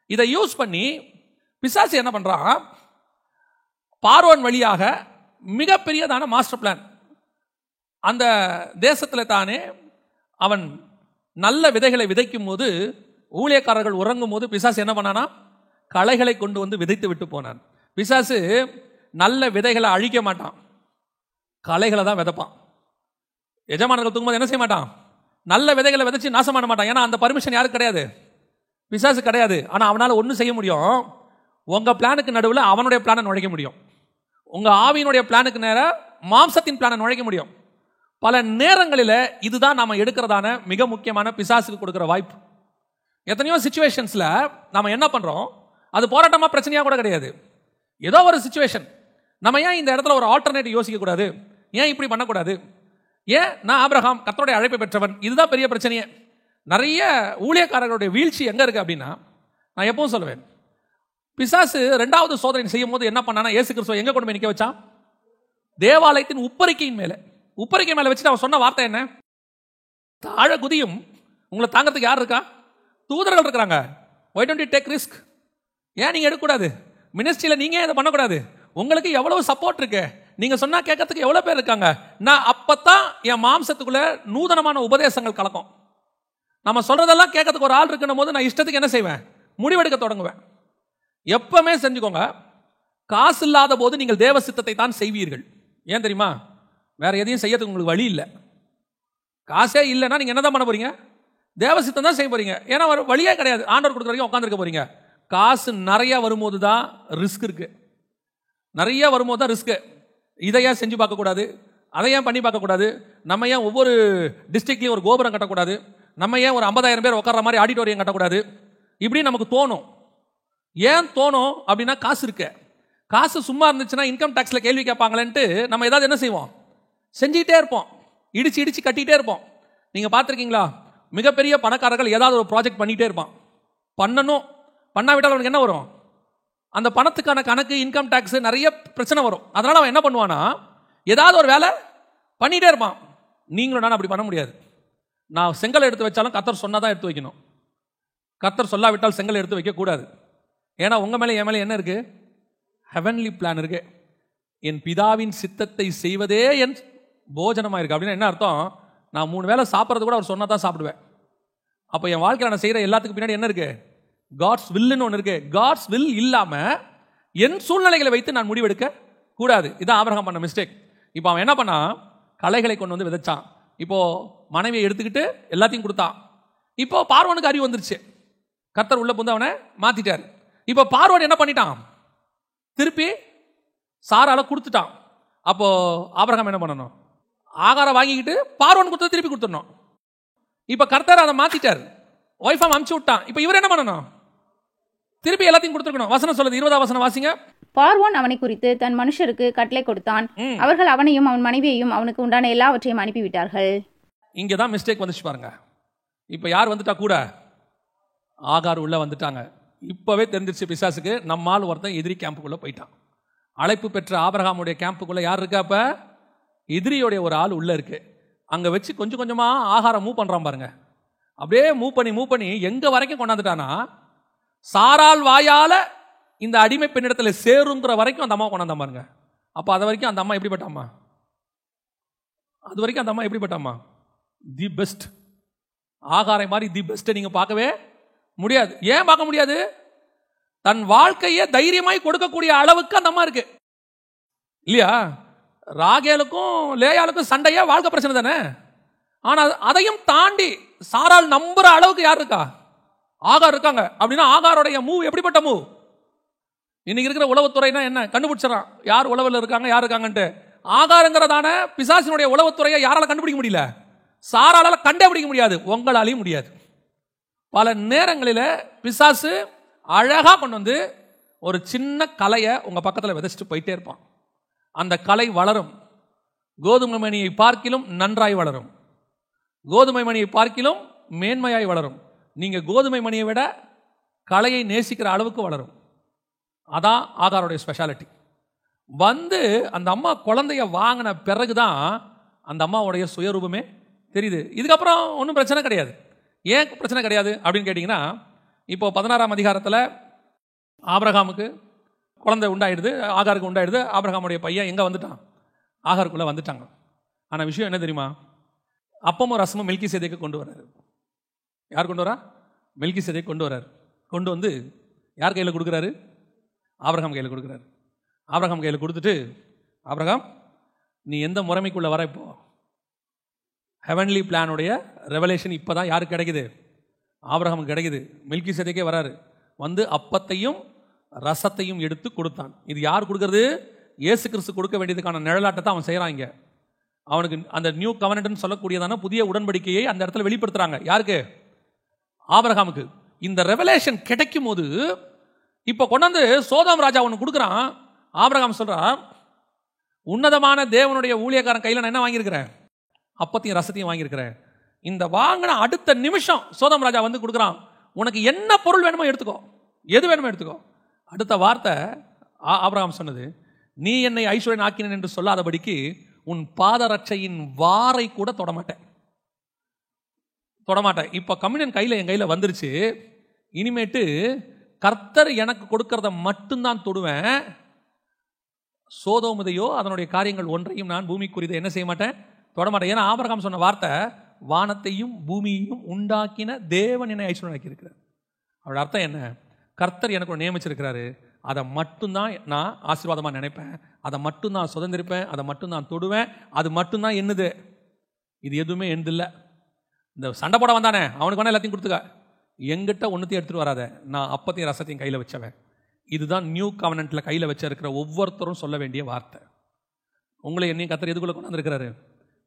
இதை யூஸ் பண்ணி பிசாசு என்ன பண்ணுறான்? பார்வோன் வழியாக மிகப்பெரியதான மாஸ்டர் பிளான். அந்த தேசத்தில் தானே அவன் நல்ல விதைகளை விதைக்கும் போது, ஊழியக்காரர்கள் உறங்கும் போது பிசாசு என்ன பண்ணானா? களைகளை கொண்டு வந்து விதைத்து விட்டு போனான். பிசாசு நல்ல விதைகளை அழிக்க மாட்டான், களைகளை தான் விதைப்பான். எஜமானர்கள் தூங்கும்போது என்ன செய்ய மாட்டான்? நல்ல விதைகளை விதைச்சு நாசம் பண்ண மாட்டான். ஏன்னா அந்த பர்மிஷன் யாருக்கு கிடையாது? பிசாசு கிடையாது. ஆனால் அவனால் ஒன்றும் செய்ய முடியும், உங்கள் பிளானுக்கு நடுவில் அவனுடைய பிளானை நுழைக்க முடியும். உங்கள் ஆவியினுடைய பிளானுக்கு நேராக மாம்சத்தின் பிளானை நுழைக்க முடியும். பல நேரங்களில் இதுதான் நாம் எடுக்கிறதான மிக முக்கியமான பிசாசுக்கு கொடுக்குற வாய்ப்பு. எத்தனையோ சிச்சுவேஷன்ஸில் நம்ம என்ன பண்ணுறோம்? அது போராட்டமாக பிரச்சனையாக கூட கிடையாது. ஏதோ ஒரு சிச்சுவேஷன், நம்ம ஏன் இந்த இடத்துல ஒரு ஆல்டர்னேட்டிவ் யோசிக்கக்கூடாது? ஏன் இப்படி பண்ணக்கூடாது? ஏன் நான் ஆபிரகாம் கர்த்தருடைய அழைப்பை பெற்றவன்? இதுதான் பெரிய பிரச்சனையே. நிறைய ஊழியக்காரர்களுடைய வீழ்ச்சி எங்கே இருக்குது அப்படின்னா, நான் எப்பவும் சொல்லுவேன், பிசாசு 2வது சோதனை செய்யும் போது என்ன பண்ணானா, இயேசு கிறிஸ்துவை எங்கே கொண்டு போய் நிற்க வச்சான்? தேவாலயத்தின் உப்பரிக்கையின் மேலே. உப்பரிக்கை மேலே வச்சுட்டு அவன் சொன்ன வார்த்தை என்ன? தாழ குதியும், உங்களை தாங்கிறதுக்கு யார் இருக்கா? தூதர்கள் இருக்கிறாங்க. why don't you take risk? ஏன் நீங்கள் எடுக்கக்கூடாது? மினிஸ்ட்ரியில் நீங்கள் இதை பண்ணக்கூடாது? உங்களுக்கு எவ்வளவு சப்போர்ட் இருக்கு, நீங்கள் சொன்னால் கேட்கறதுக்கு எவ்வளோ பேர் இருக்காங்க. நான் அப்போத்தான் என் மாம்சத்துக்குள்ள நூதனமான உபதேசங்கள் கலக்கும். நம்ம சொல்றதெல்லாம் கேட்கறதுக்கு ஒரு ஆள் இருக்குன்னும் போது நான் இஷ்டத்துக்கு என்ன செய்வேன்? முடிவெடுக்க தொடங்குவேன். எப்பவுமே செஞ்சுக்கோங்க, காசு இல்லாத போது நீங்கள் தேவ சித்தத்தை தான் செய்வீர்கள். ஏன் தெரியுமா? வேற எதையும் செய்யறதுக்கு உங்களுக்கு வழி இல்லை. காசே இல்லைன்னா நீங்க என்னதான் பண்ண போறீங்க? தேவ சித்தம் தான் செய்ய போறீங்க. ஏன்னா வழியே கிடையாது. ஆண்டவர் கொடுக்குற வரைக்கும் உட்காந்துருக்க போறீங்க. காசு நிறைய வரும்போது தான் ரிஸ்க் இருக்கு. நிறைய வரும்போது தான் ரிஸ்க். இதை ஏன் செஞ்சு பார்க்கக்கூடாது? அதை ஏன் பண்ணி பார்க்கக்கூடாது? நம்ம ஏன் ஒவ்வொரு டிஸ்ட்ரிக்ட்லையும் ஒரு கோபுரம் கட்டக்கூடாது? நம்ம ஏன் ஒரு 50,000 பேர் உட்கார்ற மாதிரி ஆடிட்டோரியம் கட்டக்கூடாது? இப்படி நமக்கு தோணும். ஏன் தோணும் அப்படின்னா, காசு இருக்கு. காசு சும்மா இருந்துச்சுன்னா இன்கம் டாக்ஸ்ல கேள்வி கேட்பாங்களேன்ட்டு நம்ம ஏதாவது என்ன செய்வோம்? செஞ்சுக்கிட்டே இருப்போம், இடிச்சு இடிச்சு கட்டிகிட்டே இருப்போம். நீங்கள் பார்த்துருக்கீங்களா? மிகப்பெரிய பணக்காரர்கள் ஏதாவது ஒரு ப்ராஜெக்ட் பண்ணிகிட்டே இருப்பான். பண்ணணும், பண்ணாவிட்டால் அவனுக்கு என்ன வரும்? அந்த பணத்துக்கான கணக்கு, இன்கம் டாக்ஸ், நிறைய பிரச்சனை வரும். அதனால் அவன் என்ன பண்ணுவானா, ஏதாவது ஒரு வேலை பண்ணிகிட்டே இருப்பான். நீங்களும் நான் அப்படி பண்ண முடியாது. நான் செங்கல் எடுத்து வச்சாலும் கர்த்தர் சொன்னாதான் எடுத்து வைக்கணும். கர்த்தர் சொல்லாவிட்டால் செங்கல் எடுத்து வைக்கக்கூடாது. ஏன்னா உங்கள் மேலே என் மேலே என்ன இருக்கு? ஹெவன்லி பிளான் இருக்கு. என் பிதாவின் சித்தத்தை செய்வதே என் போஜனமாக இருக்கு. அப்படின்னா என்ன அர்த்தம்? நான் 3 வேளை சாப்பிட்றது கூட அவர் சொன்னா தான் சாப்பிடுவேன். அப்போ என் வாழ்க்கையில் நான் செய்கிற எல்லாத்துக்கு பின்னாடி என்ன இருக்கு? காட்ஸ் வில்லுன்னு ஒன்று இருக்கு. காட்ஸ் வில் இல்லாமல் என் சூழ்நிலைகளை வைத்து நான் முடிவெடுக்க கூடாது. இதான் ஆபிரகாம் பண்ண மிஸ்டேக். இப்போ அவன் என்ன பண்ணா? களைகளை கொண்டு வந்து விதைச்சான். இப்போ மனைவியை எடுத்துக்கிட்டு எல்லாத்தையும் கொடுத்தான். இப்போ பார்வோனுக்கு அறிவு வந்துருச்சு. கர்த்தர் உள்ள புந்து அவனை மாத்திட்டார். இப்போ பார்வோன் என்ன பண்ணிட்டான்? திருப்பி சாரால கொடுத்துட்டான். அப்போ ஆபிரகாம் என்ன பண்ணணும்? ஆகாரம் வாங்கிக்கிட்டு பார்வோன் கொடுத்து திருப்பி கொடுத்துடணும். இப்போ கர்த்தர் அதை மாத்திட்டார். ஒய்ஃபை அமுச்சு விட்டான். இப்போ இவர் என்ன பண்ணணும்? திருப்பி எல்லாத்தையும் கொடுத்துருக்கணும். வசனம் சொல்லுது, 20ஆம் வசனம் வாசிங்க. பார்வோன் அவனை குறித்து தன் மனுஷருக்கு கட்டளை கொடுத்தான். அவர்கள் அவனையும் அவன் மனைவியையும் அவனுக்கு உண்டான எல்லாவற்றையும் அனுப்பிவிட்டார்கள். இங்கதான் மிஸ்டேக் வந்துச்சு பாருங்க. இப்ப யார் வந்துட்டா கூட? ஆகார் உள்ள வந்துட்டாங்க. இப்பவே தெரிஞ்சிருச்சு பிசாசுக்கு, நம்மால் ஒருத்தன் எதிரி கேம்புக்குள்ள போயிட்டான். அழைப்பு பெற்ற ஆபிரகாமுடைய கேம்புக்குள்ள யார் இருக்கா? அப்ப எதிரியோடைய ஒரு ஆள் உள்ள இருக்கு. அங்க வச்சு கொஞ்சம் கொஞ்சமா ஆகாரம் மூவ் பண்றான் பாருங்க. அப்படியே மூவ் பண்ணி எங்க வரைக்கும் கொண்டாந்துட்டானா, சாரால் வாயால இந்த அடிமை பெண்ணிடத்துல சேருங்கிற வரைக்கும் அந்த அம்மா கொண்டாந்தான் பாருங்க. அப்ப அது வரைக்கும் அந்த அம்மா எப்படிப்பட்டாமா? அது வரைக்கும் அந்த அம்மா எப்படிப்பட்டாமா? The best. ஆகாரை மாதிரி தி பெஸ்ட் நீங்க பார்க்கவே முடியாது. ஏன் பார்க்க முடியாது? தன் வாழ்க்கையை தைரியமாய் கொடுக்கக்கூடிய அளவுக்கு அந்த அம்மா இருக்கு இல்லையா? ராகேலுக்கும் லேயாளுக்கும் சண்டையா வாழ்க்கை பிரச்சனை தானே. ஆனா அதையும் தாண்டி சாரால் நம்புற அளவுக்கு யார் இருக்கா? ஆகார் இருக்காங்க. அப்படின்னா ஆகாரோடைய மூவ் எப்படிப்பட்ட மூவ்? இன்னைக்கு இருக்கிற உளவுத்துறைனா என்ன? கண்டுபிடிச்சிடறான் யார் உளவில் இருக்காங்க, யார் இருக்காங்கன்ட்டு. ஆகாரங்கிறதான பிசாசினுடைய உளவுத்துறையை யாரால கண்டுபிடிக்க முடியல? சாரால கண்டுபிடிக்க முடியாது, உங்களாலையும் முடியாது. பல நேரங்களில் பிசாசு அழகா கொண்டு வந்து ஒரு சின்ன கலையை உங்க பக்கத்தில் விதைச்சிட்டு போயிட்டே இருப்பான். அந்த கலை வளரும். கோதுமை மணியை பார்க்கிலும் நன்றாய் வளரும். கோதுமை மணியை பார்க்கிலும் மேன்மையாய் வளரும். நீங்க கோதுமை மணியை விட கலையை நேசிக்கிற அளவுக்கு வளரும். அதான் ஆகாரோடைய ஸ்பெஷாலிட்டி. வந்து அந்த அம்மா குழந்தைய வாங்கின பிறகுதான் அந்த அம்மாவுடைய சுயரூபமே தெரியுது. இதுக்கப்புறம் ஒன்றும் பிரச்சனை கிடையாது. ஏன் பிரச்சனை கிடையாது அப்படின்னு கேட்டிங்கன்னா, இப்போ 16ஆம் அதிகாரத்தில் ஆபிரகாமுக்கு குழந்தை உண்டாயிடுது, ஆகாருக்கு உண்டாயிடுது. ஆபிரகாமுடைய பையன் எங்கே வந்துட்டான்? ஆகாருக்குள்ளே வந்துட்டாங்க. ஆனால் விஷயம் என்ன தெரியுமா? அப்பமும் ரசமும் மெல்கிசேதேக்கு கொண்டு வர்றாரு. யார் கொண்டு வரா? மெல்கிசேதேக்கு கொண்டு வர்றாரு. கொண்டு வந்து யார் கையில் கொடுக்குறாரு? ஆபிரகாம் கையில் கொடுக்குறாரு. ஆபிரகாம் கையில் கொடுத்துட்டு, ஆபிரகாம் நீ எந்த முறைமைக்குள்ளே வர? இப்போ ஹெவன்லி பிளானுடைய ரெவலேஷன் இப்போ தான் யாருக்கு கிடைக்குது? ஆபிரகாமுக்கு கிடைக்குது. மெல்கிசேதேக்கே வராரு. வந்து அப்பத்தையும் ரசத்தையும் எடுத்து கொடுத்தான். இது யார் கொடுக்கறது? இயேசு கிறிஸ்து கொடுக்க வேண்டியதுக்கான நிழலாட்டத்தை அவன் செய்கிறாங்க. அவனுக்கு அந்த நியூ கவர்னன்ட்னு சொல்லக்கூடியதான புதிய உடன்படிக்கையை அந்த இடத்துல வெளிப்படுத்துறாங்க. யாருக்கு? ஆபிரகாமுக்கு. இந்த ரெவலேஷன் கிடைக்கும் போது இப்போ கொண்டாந்து சோதோம் ராஜா ஒன்று கொடுக்குறான். ஆபிரகாம் சொல்றான், உன்னதமான தேவனுடைய ஊழியக்காரன் கையில் நான் என்ன வாங்கியிருக்கிறேன்? அப்பத்தையும் ரசத்தையும் வாங்கியிருக்கிறேன். இந்த வாங்கின அடுத்த நிமிஷம் சோதோம் ராஜா வந்து கொடுக்குறான், உனக்கு என்ன பொருள் வேணுமோ எடுத்துக்கோ, எது வேணுமோ எடுத்துக்கோ. அடுத்த வார்த்தை ஆபிரகாம் சொன்னது, நீ என்னை ஐஸ்வர்யன் ஆக்கினேன் என்று சொல்லாதபடிக்கு உன் பாதரட்சையின் வாரை கூட தொடமாட்டேன். இப்போ கம்யூனியன் கையில் என் கையில் வந்துருச்சு. இனிமேட்டு கர்த்தர் எனக்கு கொடுக்கறத மட்டும்தான் தொடுவேன். சோதோமுதையோ அதனுடைய காரியங்கள் ஒன்றையும் நான் பூமிக்குரியதை என்ன செய்ய மாட்டேன், தொடமாட்டேன். ஏன்னா ஆபிரகாம் சொன்ன வார்த்தை, வானத்தையும் பூமியையும் உண்டாக்கின தேவன் என்னை ஐஸ்வர்யன் ஆக்கி இருக்கிறார். அவரோட அர்த்தம் என்ன? கர்த்தர் எனக்கு நியமிச்சிருக்கிறாரு, அதை மட்டும்தான் நான் ஆசீர்வாதமாக நினைப்பேன், அதை மட்டும் நான் சுதந்திரிப்பேன், அதை மட்டும் நான் தொடுவேன், அது மட்டும்தான் என்னது, இது எதுவுமே என்னதில்லை. இந்த சண்டை போட வந்தானே அவனுக்கு வேணா எல்லாத்தையும் கொடுத்துக்க, எங்கிட்ட ஒன்றுத்தையும் எடுத்துகிட்டு வராத, நான் அப்பத்தையும் ரசத்தையும் கையில் வச்சவன். இதுதான் நியூ கவர்னன்ட்டில் கையில் வச்சிருக்கிற ஒவ்வொருத்தரும் சொல்ல வேண்டிய வார்த்தை. உங்களை என்னையும் கர்த்தர் எதுக்குள்ளே கொண்டாந்துருக்கிறாரு?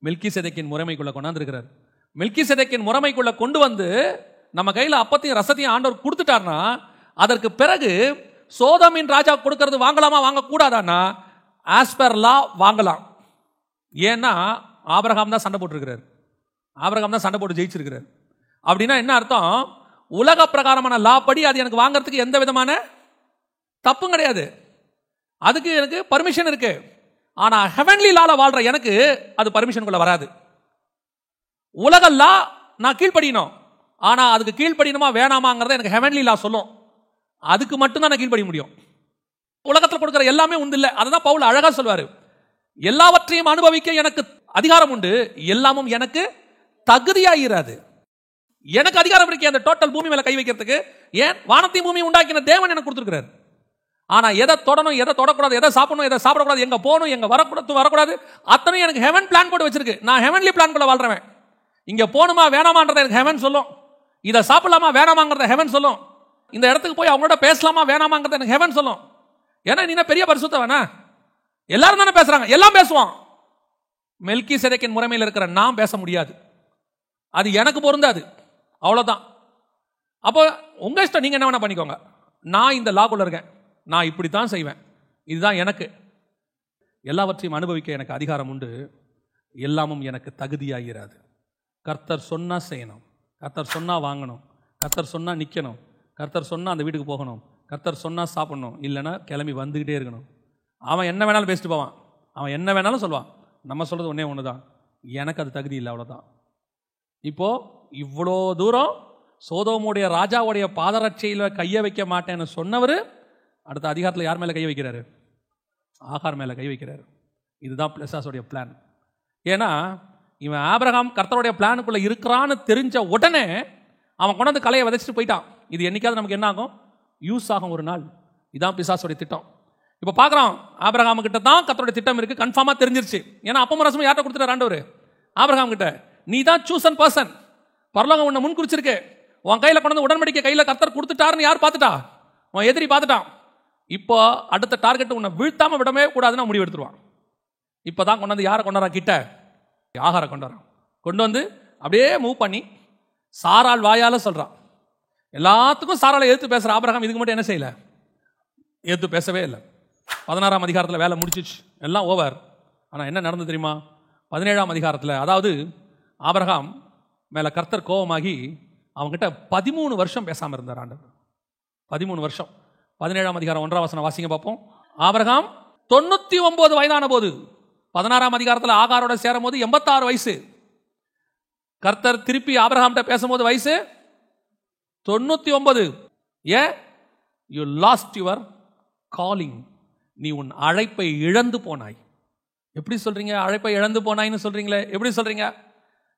மெல்கிசேதேக்கின் முறைமைக்குள்ளே கொண்டாந்துருக்கிறார். மெல்கிசேதேக்கின் முறைமைக்குள்ளே கொண்டு வந்து நம்ம கையில் அப்பத்தையும் ரசத்தையும் ஆண்டவர் கொடுத்துட்டார்னா, அதற்கு பிறகு சோதோமின் ராஜா கொடுக்கறது வாங்கலாமா வாங்கக்கூடாதான்னா, ஆஸ் பர் லா வாங்கலாம். ஏன்னா ஆபிரகாம் தான் சண்டை போட்டுருக்கிறார், ஆபிரகாம் தான் சண்டை போட்டு ஜெயிச்சிருக்கிறார். அப்படின்னா என்ன அர்த்தம்? உலக பிரகாரமான லா படி அது எனக்கு வாங்கறதுக்கு எந்த விதமான தப்பும் கிடையாது, அதுக்கு எனக்கு பர்மிஷன் இருக்கு. ஆனா ஹெவன்லி லால வாழ்ற எனக்கு அது பர்மிஷனுக்குள்ள வராது. உலக லா நான் கீழ்ப்படியணும், ஆனா அதுக்கு கீழ்ப்படியணுமா வேணாமாங்கிறத எனக்கு ஹெவன்லி லா சொல்லும். அதுக்கு மட்டும்தான் நான் கீழ்ப்படிய முடியும். உலகத்தில் கொடுக்கிற எல்லாமே உண்டு இல்லை. அதான் பவுல் அழகா சொல்வாரு, எல்லாவற்றையும் அனுபவிக்க எனக்கு அதிகாரம் உண்டு, எல்லாமும் எனக்கு தகுதியாயிராது. எனக்கு அதிகாரம் இருக்கு அந்த டோட்டல் பூமி மேல கை வைக்கிறதுக்கு. ஏன்? வானத்தையும் பூமி உண்டாக்கின தேவன் எனக்கு கொடுத்திருக்கிறார். ஆனா எதை தொடணும், எதை தொடக்கூடாது, எதை சாப்பிடணும், எதை சாப்பிடக்கூடாது, எங்க போகணும், எங்க வரக்கூடாது, அத்தனையும் எனக்கு ஹெவன் பிளான் போட்டு வச்சிருக்கு. நான் ஹெவன்லி பிளான் குள்ள வாழ்றேன். இங்க போகணுமா வேணாமான்றதை எனக்கு ஹெவன் சொல்லும். இதை சாப்பிடலாமா வேணாமாங்கிறத ஹெவன் சொல்லும். இந்த இடத்துக்கு போய் அவங்களோட பேசலாமா வேணாமாங்கிறத எனக்கு ஹெவன் சொல்லும். ஏன்னா நீ பெரிய பரிசுத்தவனா? எல்லாரும் தானே பேசுறாங்க, எல்லாம் பேசுவான். மெல்கிசேதேக்கின் முறைமையில் இருக்கிற நான் பேச முடியாது, அது எனக்கு பொருந்தாது, அவ்வளவுதான். அப்போ உங்க இஷ்டம், நீங்க என்ன வேணா பண்ணிக்கோங்க. நான் இந்த லாக்குள்ள இருக்கேன், நான் இப்படித்தான் செய்வேன், இதுதான் எனக்கு. எல்லாவற்றையும் அனுபவிக்க எனக்கு அதிகாரம் உண்டு, எல்லாமும் எனக்கு தகுதியாகிறாது. கர்த்தர் சொன்னா செய்யணும், கர்த்தர் சொன்னா வாங்கணும், கர்த்தர் சொன்னா நிக்கணும், கர்த்தர் சொன்னா அந்த வீட்டுக்கு போகணும், கர்த்தர் சொன்னா சாப்பிடணும், இல்லைன்னா கிளம்பி வந்துகிட்டே இருக்கணும். அவன் என்ன வேணாலும் பேசிட்டு போவான், அவன் என்ன வேணாலும் சொல்லுவான். நம்ம சொல்றது ஒன்னே ஒண்ணுதான், எனக்கு அது தகுதி இல்லை, அவ்வளவுதான். இப்போ இவ்வளோ தூரம் சோதோமுடைய ராஜாவுடைய பாதரட்சையில் கையை வைக்க மாட்டேன்னு சொன்னவர் அடுத்த அதிகாரத்தில் யார் மேலே கை வைக்கிறாரு? ஆகார் மேலே கை வைக்கிறாரு. இதுதான் பிளஸாஸோடைய பிளான். ஏன்னா இவன் ஆபிரகாம் கர்த்தருடைய பிளானுக்குள்ள இருக்கிறான்னு தெரிஞ்ச உடனே அவன் கொண்டாந்து கலையை விதைச்சிட்டு போயிட்டான். இது என்னைக்காவது நமக்கு என்ன ஆகும்? யூஸ் ஆகும் ஒரு நாள். இதான் பிசாசுடைய திட்டம். இப்போ பார்க்குறோம், ஆபிரகாம் கிட்ட தான் கர்த்தருடைய திட்டம் இருக்கு, கன்ஃபார்மாக தெரிஞ்சிருச்சு. ஏன்னா அப்பமும் ரசமும் யார்கிட்ட கொடுத்துட்டார் ஆண்டவர்? ஆபிரகாம் கிட்ட. நீ தான் சூசன் பர்சன், பரலோகம் உன்னை முன் குறிச்சிருக்கு, உன் கையில் கொண்டு உடன்படிக்கை கையில் கர்த்தர் கொடுத்துட்டாருன்னு யார் பார்த்துட்டா? உன் எதிரி பார்த்துட்டான். இப்போ அடுத்த டார்கெட் உன்னை வீழ்த்தாம விடவே கூடாதுன்னு முடிவு எடுத்துருவான். இப்போதான் கொண்டாந்து யாரை கொண்டாரா? கிட்ட ஆகார கொண்டாரான். கொண்டு வந்து அப்படியே மூவ் பண்ணி சாராள் வாயால சொல்றான். எல்லாத்துக்கும் சாராளை எதிர்த்து பேசுற ஆபிரகாம் இதுக்கு மட்டும் என்ன செய்யல? எதிர்த்து பேசவே இல்லை. 16ஆம் அதிகாரத்தில் வேலை முடிச்சிச்சு, எல்லாம் ஓவர். ஆனால் என்ன நடந்து தெரியுமா? 17ஆம் அதிகாரத்தில், அதாவது ஆபிரகாம் மேலே கர்த்தர் கோபமாகி அவங்ககிட்ட 13 வருஷம் பேசாமல் இருந்தார் ஆண்டவர். 13 வருஷம். 17ஆம் அதிகாரம் 1ஆம் வசனம் வாசிங்க பார்ப்போம். ஆபிரகாம் 99 வயதான போது, 16ஆம் அதிகாரத்தில் ஆகாரோட சேரும் போது 86 வயசு. கர்த்தர் திருப்பி ஆபிரகாம்கிட்ட பேசும்போது வயசு 99. ஏன்? You last your calling. நீ உன் அழைப்பை இழந்து போனாய். எப்படி சொல்றீங்க? அழைப்பை இழந்து போனாய்னு சொல்றீங்களே, எப்படி சொல்றீங்க?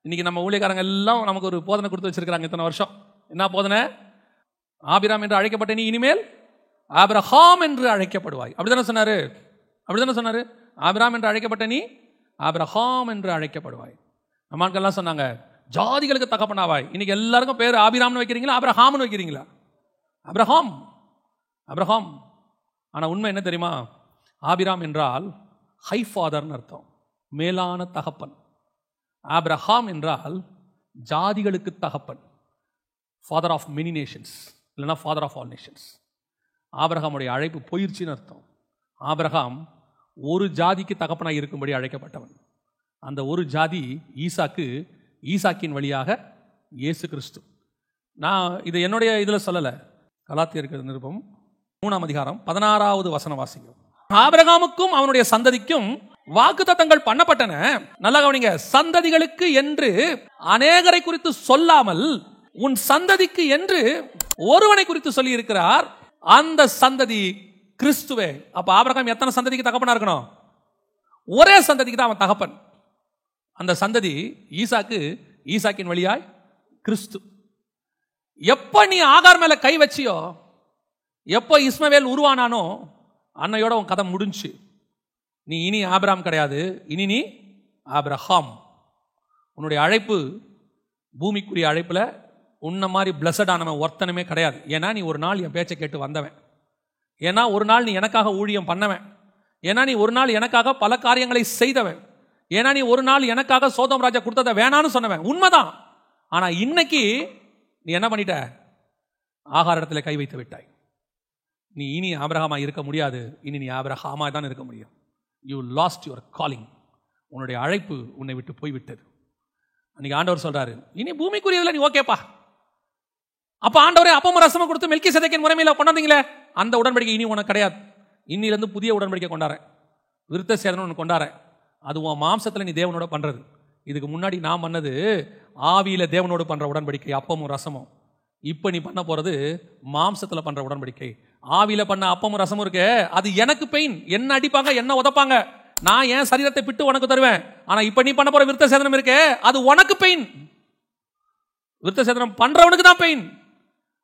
இன்னைக்கு நம்ம ஊழியக்காரங்க எல்லாம் நமக்கு ஒரு போதனை கொடுத்து வச்சிருக்காங்க இத்தனை வருஷம். என்ன போதனை? ஆபிராம் என்று அழைக்கப்பட்ட நீ இனிமேல் ஆபிரகாம் என்று அழைக்கப்படுவாய். அப்படிதானே சொன்னாரு? அப்படிதானே சொன்னாரு? ஆபிராம் என்று அழைக்கப்பட்ட நீ ஆபிரகாம் என்று அழைக்கப்படுவாய். நம்மாட்கள்லாம் சொன்னாங்க ஜாதிகளுக்கு தகப்பனாவாய். இன்னைக்கு எல்லாருக்கும் பேர் ஆபிராம்னு வைக்கிறீங்களா, ஆபிரகாம்னு வைக்கிறீங்களா? Abraham, Abraham. ஆனா உண்மை என்ன தெரியுமா? ஆபிராம் என்றால் ஹை ஃபாதர்னு அர்த்தம், மேலான தகப்பன். ஆபிரகாம் என்றால் ஜாதிகளுக்கு தகப்பன், ஃபாதர் ஆஃப் மெனி நேஷன்ஸ், இல்லைன்னா ஃபாதர் ஆஃப் ஆல் நேஷன்ஸ். ஆபிரகாமுடைய அழைப்பு போயிடுச்சின்னு அர்த்தம். ஆபிரகாம் ஒரு ஜாதிக்கு தகப்பனாக இருக்கும்படி அழைக்கப்பட்டவன். அந்த ஒரு ஜாதி ஈசாக்கு, ஈசாக்கின் வழியாக இயேசு கிறிஸ்து. நான் இதை என்னுடைய இதில் சொல்லலை, கலாத்தியர் நிருபம் 3ஆம் அதிகாரம் 16வது வசனம் வாசிங்க. ஆபிரகாமுக்கும் அவனுடைய சந்ததிக்கும் வாக்குத்தத்தங்கள் பண்ணப்பட்டன. நல்லா கவனிங்க. சந்ததிகளுக்கு என்று அநேகரை குறித்து சொல்லாமல் உன் சந்ததிக்கு என்று ஒருவனை குறித்து சொல்லி இருக்கிறார், அந்த சந்ததி கிறிஸ்துவே. அப்ப ஆபிரகாம் எத்தனை சந்ததிக்கு தகப்பனா இருக்கணும்? ஒரே சந்ததிக்கு தான் அவன் தகப்பன். அந்த சந்ததி ஈசாக்கு, ஈசாக்கின் வழியாய் கிறிஸ்து. எப்ப நீ ஆகார் மேல கை வச்சியோ, எப்போ இஸ்மவேல் உருவானானோ, அன்னையோட உன் கதை முடிஞ்சு. நீ இனி ஆபிரகாம் கிடையாது, இனி நீ ஆபிரகாம். உன்னுடைய அழைப்பு பூமிக்குரிய அழைப்புல உன்ன மாதிரி பிளஸடானவன் ஒருத்தனுமே கிடையாது. ஏன்னா நீ ஒரு நாள் என் பேச்சை கேட்டு வந்தவன். ஏன்னா ஒரு நாள் நீ எனக்காக ஊழியம் பண்ணவன். ஏன்னா நீ ஒரு நாள் எனக்காக பல காரியங்களை செய்தவன். ஏன்னா நீ ஒரு நாள் எனக்காக சோதோம் ராஜா கொடுத்ததை வேணான்னு சொன்னவன். உண்மைதான். ஆனா இன்னைக்கு நீ என்ன பண்ணிட்ட? ஆகார இடத்துல கை வைத்து விட்டாய். நீ இனி ஆபிரகாமா இருக்க முடியாது, இனி நீ ஆபிரகாமா தான் இருக்க முடியும். You last your calling. உன்னுடைய அழைப்பு உன்னை விட்டு போய்விட்டது. அன்னைக்கு ஆண்டவர் சொல்றாரு, இனி பூமிக்குரியதுல நீ ஓகேப்பா. அப்ப ஆண்டவரே அப்பமும் ரசமும் கொடுத்து மெல்கிசேதேக்கின் முறைமையில கொண்டாந்தீங்களே, அந்த உடன்படிக்கை இனி உனக்கு கிடையாது. இன்னிலிருந்து புதிய உடன்படிக்கை கொண்டாறேன், விருத்த சேதனம் கொண்டாறேன். அது உன் மாம்சத்துல நீ தேவனோட பண்றது. இதுக்கு முன்னாடி நான் பண்ணது ஆவியில தேவனோடு பண்ற உடன்படிக்கை, அப்பமும் ரசமும். இப்ப நீ பண்ண போறது மாம்சத்துல பண்ற உடன்படிக்கை. ஆவியில பண்ண அப்பமும் ரசமும் இருக்கு, அது எனக்கு பெயின். என்ன அடிப்பாங்க, என்ன உதப்பாங்க, நான் என் சரீரத்தை பிட்டு உனக்கு தருவேன். ஆனா இப்ப நீ பண்ண போற விருத்த சேதனம் இருக்கே, அது உனக்கு பெயின். விருத்த சேதனம் பண்றவனுக்கு தான் பெயின்.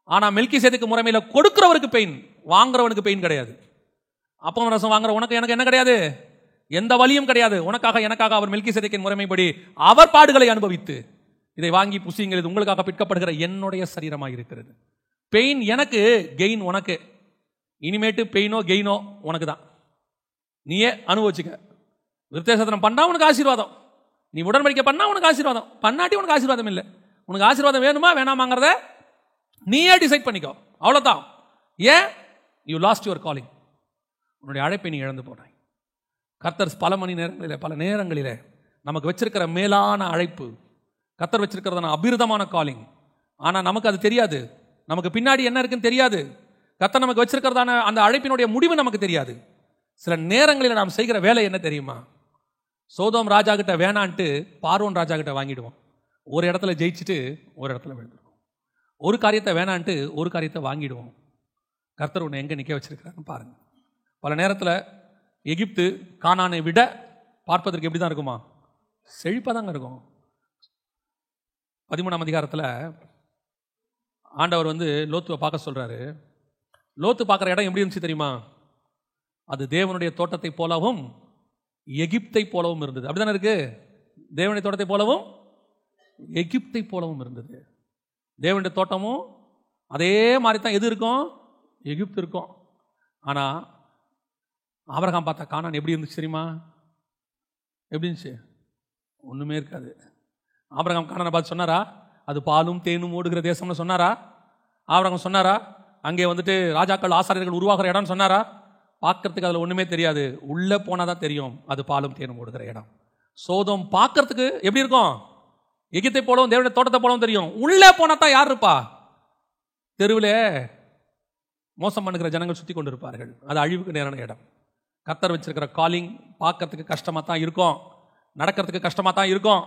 ஆனா மெல்கிசேதேக்கு முறைமையில கொடுக்கிறவருக்கு பெயின், வாங்குறவனுக்கு பெயின் கிடையாது. அப்பம் ரசம் வாங்குற உனக்கு எனக்கு என்ன கிடையாது, எந்த வலியும் கிடையாது. உனக்காக எனக்காக அவர் மெல்கிசேதேக்கின் முறைமைப்படி அவர் பாடுகளை அனுபவித்து இதை வாங்கி புசியுங்கள், இது உங்களுக்காக பிற்கப்படுகிற என்னுடைய சரீரமாக இருக்கிறது. பெயின் எனக்கு, கெயின் உனக்கு. இனிமேட்டு பெயினோ கெயினோ உனக்கு தான், நீயே அனுபவிச்சுக்க. விருத்தசேதனம் பண்ணா உனக்கு ஆசீர்வாதம், நீ உடன்படிக்கை பண்ணா உனக்கு ஆசீர்வாதம், பண்ணாட்டி உனக்கு ஆசீர்வாதம் இல்லை. உனக்கு ஆசீர்வாதம் வேணுமா வேணாமாங்கிறத நீயே டிசைட் பண்ணிக்கோ, அவ்வளோதான். ஏன்? You last your calling. உன்னுடைய அழைப்பை நீ இழந்து போனாய். கர்த்தர் பல நேரங்களிலே நமக்கு வச்சிருக்கிற மேலான அழைப்பு, கர்த்தர் வச்சிருக்கிறதான அபிருதமான காலிங். ஆனால் நமக்கு அது தெரியாது, நமக்கு பின்னாடி என்ன இருக்குன்னு தெரியாது. கர்த்தர் நமக்கு வச்சிருக்கிறதான அந்த அழைப்பினுடைய முடிவு நமக்கு தெரியாது. சில நேரங்களில் நாம் செய்கிற வேலை என்ன தெரியுமா? சோதோம் ராஜா கிட்ட வேணான்ட்டு பார்வோன் ராஜா கிட்ட வாங்கிடுவோம். ஒரு இடத்துல ஜெயிச்சுட்டு ஒரு இடத்துல விழுந்துருவோம். ஒரு காரியத்தை வேணான்ட்டு ஒரு காரியத்தை வாங்கிடுவோம். கர்த்தர் உன்னை எங்கே நிற்க வச்சிருக்கிறாருன்னு பாருங்க. பல நேரத்தில் எகிப்து கானானை விட பார்ப்பதற்கு எப்படி தான் இருக்குமா? செழிப்பாக தாங்க இருக்கும். 13ஆம் அதிகாரத்தில் ஆண்டவர் லோத்துவை பார்க்க சொல்றாரு. லோத்து பார்க்குற இடம் எப்படி இருந்துச்சு தெரியுமா? அது தேவனுடைய தோட்டத்தை போலவும் எகிப்தை போலவும் இருந்தது. அப்படிதானே இருக்கு? தேவனுடைய தோட்டத்தை போலவும் எகிப்தை போலவும் இருந்தது. தேவனுடைய தோட்டமும் அதே மாதிரி தான் எது இருக்கும்? எகிப்து இருக்கும். ஆனால் ஆபிரகாம் பார்த்தா கானான் எப்படி இருந்துச்சு தெரியுமா? எப்படி இருந்துச்சு? ஒன்றுமே இருக்காது. ஆபிரகாம் கானானை பார்த்து சொன்னாரா அது பாலும் தேனும் ஓடுகிற தேசம்னு சொன்னாரா? ஆபிரகாம் சொன்னாரா அங்கே ராஜாக்கள் ஆசாரியர்கள் உருவாகிற இடம்னு சொன்னாரா? பார்க்கறதுக்கு அதில் ஒன்றுமே தெரியாது. உள்ளே போனால் தான் தெரியும் அது பாலும் தேனும் ஓடுகிற இடம். சோதோம் பார்க்கறதுக்கு எப்படி இருக்கும்? எகிப்தை போலவும் தேவனுடைய தோட்டத்தை போலவும் தெரியும். உள்ளே போனால் தான் யார் இருப்பா? தெருவில் மோசம் பண்ணுகிற ஜனங்கள் சுற்றி கொண்டு இருப்பார்கள். அது அழிவுக்கு நேரான இடம். கர்த்தர் வச்சிருக்கிற காலிங் பார்க்கறதுக்கு கஷ்டமாக தான் இருக்கும், நடக்கிறதுக்கு கஷ்டமாக தான் இருக்கும்.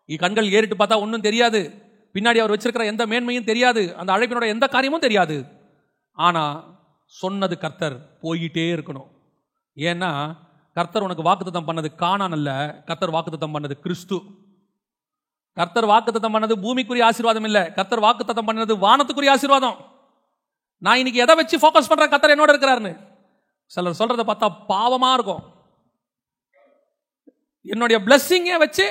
கண்கள் ஏறிட்டு பார்த்தா ஒன்றும் தெரியாது, பின்னாடி அவர் வச்சிருக்கிற எந்த மேன்மையும் தெரியாது, அந்த அழைப்பினோட எந்த காரியமும் தெரியாது. ஆனால் சொன்னது கர்த்தர், போயிட்டே இருக்கணும். ஏன்னா கர்த்தர் உனக்கு வாக்குத்தத்தம் பண்ணது கானான் அல்ல, கர்த்தர் வாக்குத்தத்தம் பண்ணது கிறிஸ்து. கர்த்தர் வாக்குத்தத்தம் பண்ணது பூமிக்குரிய ஆசீர்வாதம் இல்லை, கர்த்தர் வாக்குத்தத்தம் பண்ணது வானத்துக்குரிய ஆசீர்வாதம். நான் இன்னைக்கு எதை வச்சு ஃபோக்கஸ் பண்றேன்? கர்த்தர் என்னோட இருக்கிறாருன்னு. சிலர் சொல்றதை பார்த்தா பாவமா இருக்கும். என்னுடைய பிளஸ்ஸிங்கை வச்சு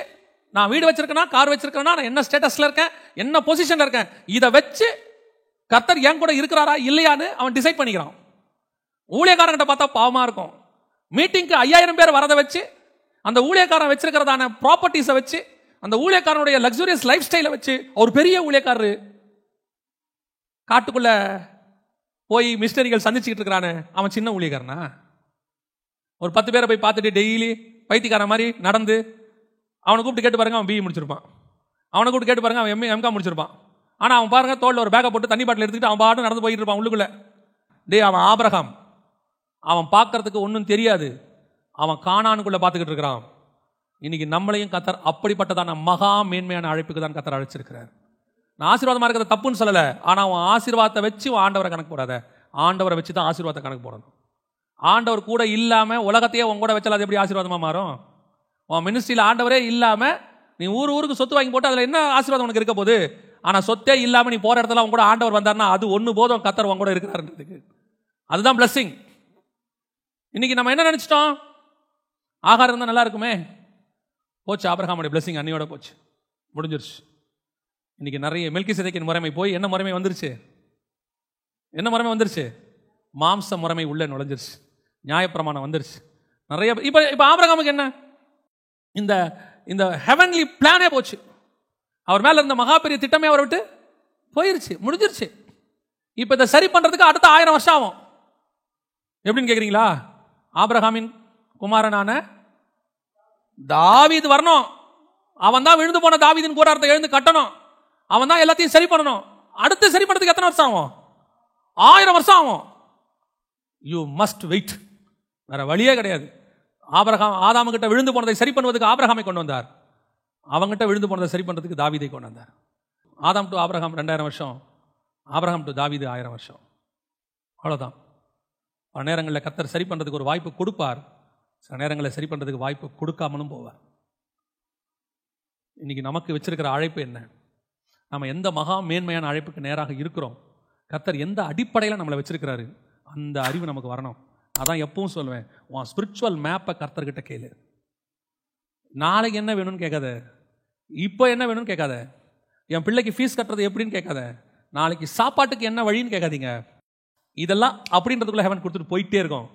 நான் வீடு வச்சிருக்கேனா, கார் வச்சிருக்கேனா, நான் என்ன ஸ்டேட்டஸ்ல இருக்கேன், என்ன பொசிஷன்ல இருக்கேன், இதை வச்சு கர்த்தர் என் கூட இருக்கிறாரா இல்லையான்னு அவன் டிசைட் பண்ணிக்கிறான். ஊழியக்காரங்கிட்ட பார்த்தா பாவமா இருக்கும். மீட்டிங்க்கு 5000 பேர் வரதை வச்சு, அந்த ஊழியக்காரன் வச்சிருக்கிறதான ப்ராப்பர்ட்டிஸை வச்சு, அந்த ஊழியக்காரனுடைய லக்ஸூரியஸ் லைஃப் ஸ்டைலை வச்சு, ஒரு பெரிய ஊழியக்காரரு காட்டுக்குள்ள போய் மிஸ்டரிகள் சந்திச்சுக்கிட்டு இருக்கிறானே, அவன் சின்ன ஊழியக்காரனா? ஒரு 10 பேரை போய் பார்த்துட்டு டெய்லி பைத்தியக்காரன் மாதிரி நடந்து, அவனை கூப்பிட்டு கேட்டு பாருங்க, அவன் பிஇ முடிச்சிருப்பான். அவனை கூப்பிட்டு கேட்டு பாருங்க, அவன் எம்காம் முடிச்சிருப்பான். ஆனால் அவன் பாருங்க தோளில் ஒரு பேக்கை போட்டு தண்ணி பாட்டில் எடுத்துக்கிட்டு அவன் பாட்டு நடந்து போயிட்டு இருப்பான் உள்ளுக்குள்ள. அவன் ஆபிரகாம், அவன் பார்க்கறதுக்கு ஒன்றும் தெரியாது, அவன் கானானுக்குள்ள பார்த்துக்கிட்டு இருக்கிறான். இன்னைக்கு நம்மளையும் கர்த்தர் அப்படிப்பட்டதான மகா மேன்மையான அழைப்புக்கு தான் கர்த்தர் அழைச்சிருக்கிறார். நான் ஆசீர்வாதமாக இருக்கிறத தப்புன்னு சொல்லலை, ஆனால் அவன் ஆசீர்வாதத்தை வச்சு ஆண்டவரை கணக்கு போடாத, ஆண்டவரை வச்சு தான் ஆசீர்வாதத்தை கணக்கு போடணும். ஆண்டவர் கூட இல்லாமல் உலகத்தையே உன் கூட வச்சால் அது எப்படி ஆசீர்வாதமாக மாறும்? உன் மினிஸ்ட்ரியில் ஆண்டவரே இல்லாமல் நீ ஊருக்கு சொத்து வாங்கி போட்டு அதில் என்ன ஆசீர்வாதம் உனக்கு இருக்க போகுது? ஆனால் சொத்தே இல்லாமல் நீ போகிற இடத்துல அவங்க கூட ஆண்டவர் வந்தார்னா அது ஒன்று போதும், கர்த்தர் அவங்க கூட இருக்கிறாருன்றதுக்கு. அதுதான் பிளஸ்ஸிங். இன்னைக்கு நம்ம என்ன நினச்சிட்டோம்? ஆகாரம் இருந்தால் நல்லா இருக்குமே, போச்சு. ஆபிரகாமுடைய பிளஸ்ஸிங் அன்னையோட போச்சு, முடிஞ்சிருச்சு. இன்னைக்கு நிறைய மெல்கிசேதேக்கின் முறைமை போய் என்ன முறைமை வந்துருச்சு? என்ன முறைமை வந்துருச்சு? மாம்ச முறைமை உள்ள நுழைஞ்சிருச்சு, நியாயப்பிரமாணம் வந்துருச்சு. நிறைய இப்போ ஆபிரகாமுக்கு என்ன? இந்த இந்த ஹெவன்லி பிளானே போச்சு. அவர் மேல இருந்த மகா பெரிய திட்டமே அவரை விட்டு போயிருச்சு, முடிஞ்சிருச்சு. இப்போ இதை சரி பண்றதுக்கு அடுத்த 1000 வருஷம் ஆகும். எப்படின்னு கேட்குறீங்களா? ஆபிரகாமின் குமாரனான தாவீது வரணும். அவன் தான் விழுந்து போன தாவீதின் கூடாரத்தை எழுந்து கட்டணும். அவன் தான் எல்லாத்தையும் சரி பண்ணணும். அடுத்து சரி பண்ணுறதுக்கு எத்தனை வருஷம் ஆகும்? 1000 வருஷம் ஆகும். You must wait. வேற வழியே கிடையாது. ஆதாமு கிட்ட விழுந்து போனதை சரி பண்ணுவதற்கு ஆபிரகாமை கொண்டு வந்தார். அவங்ககிட்ட விழுந்து போனதை சரி பண்ணுறதுக்கு தாவீதை கொண்டு வந்தார். ஆதாம் டு ஆபிரகாம் 2000 வருஷம், ஆபிரகாம் டு தாவீது 1000 வருஷம். அவ்வளோதான். பல நேரங்களில் கர்த்தர் சரி பண்ணுறதுக்கு ஒரு வாய்ப்பு கொடுப்பார், சில நேரங்களில் சரி பண்ணுறதுக்கு வாய்ப்பு கொடுக்காமலும் போவார். இன்னைக்கு நமக்கு வச்சிருக்கிற அழைப்பு என்ன? நம்ம எந்த மகா மேன்மையான அழைப்புக்கு நேராக இருக்கிறோம்? கர்த்தர் எந்த அடிப்படையில் நம்மளை வச்சிருக்கிறாரு? அந்த அறிவு நமக்கு வரணும். அதான் எப்பவும் சொல்லுவேன், உன் ஸ்பிரிச்சுவல் மேப்பை கர்த்தர்கிட்ட கேளு. நாளைக்கு என்ன வேணும்னு கேட்காத, இப்போ என்ன வேணும்னு கேட்காத, என் பிள்ளைக்கு ஃபீஸ் கட்டுறது எப்படின்னு கேட்காத, நாளைக்கு சாப்பாட்டுக்கு என்ன வழின்னு கேட்காதீங்க. இதெல்லாம் அப்படின்றதுக்குள்ள ஹெவன் கொடுத்துட்டு போயிட்டே இருக்கும்.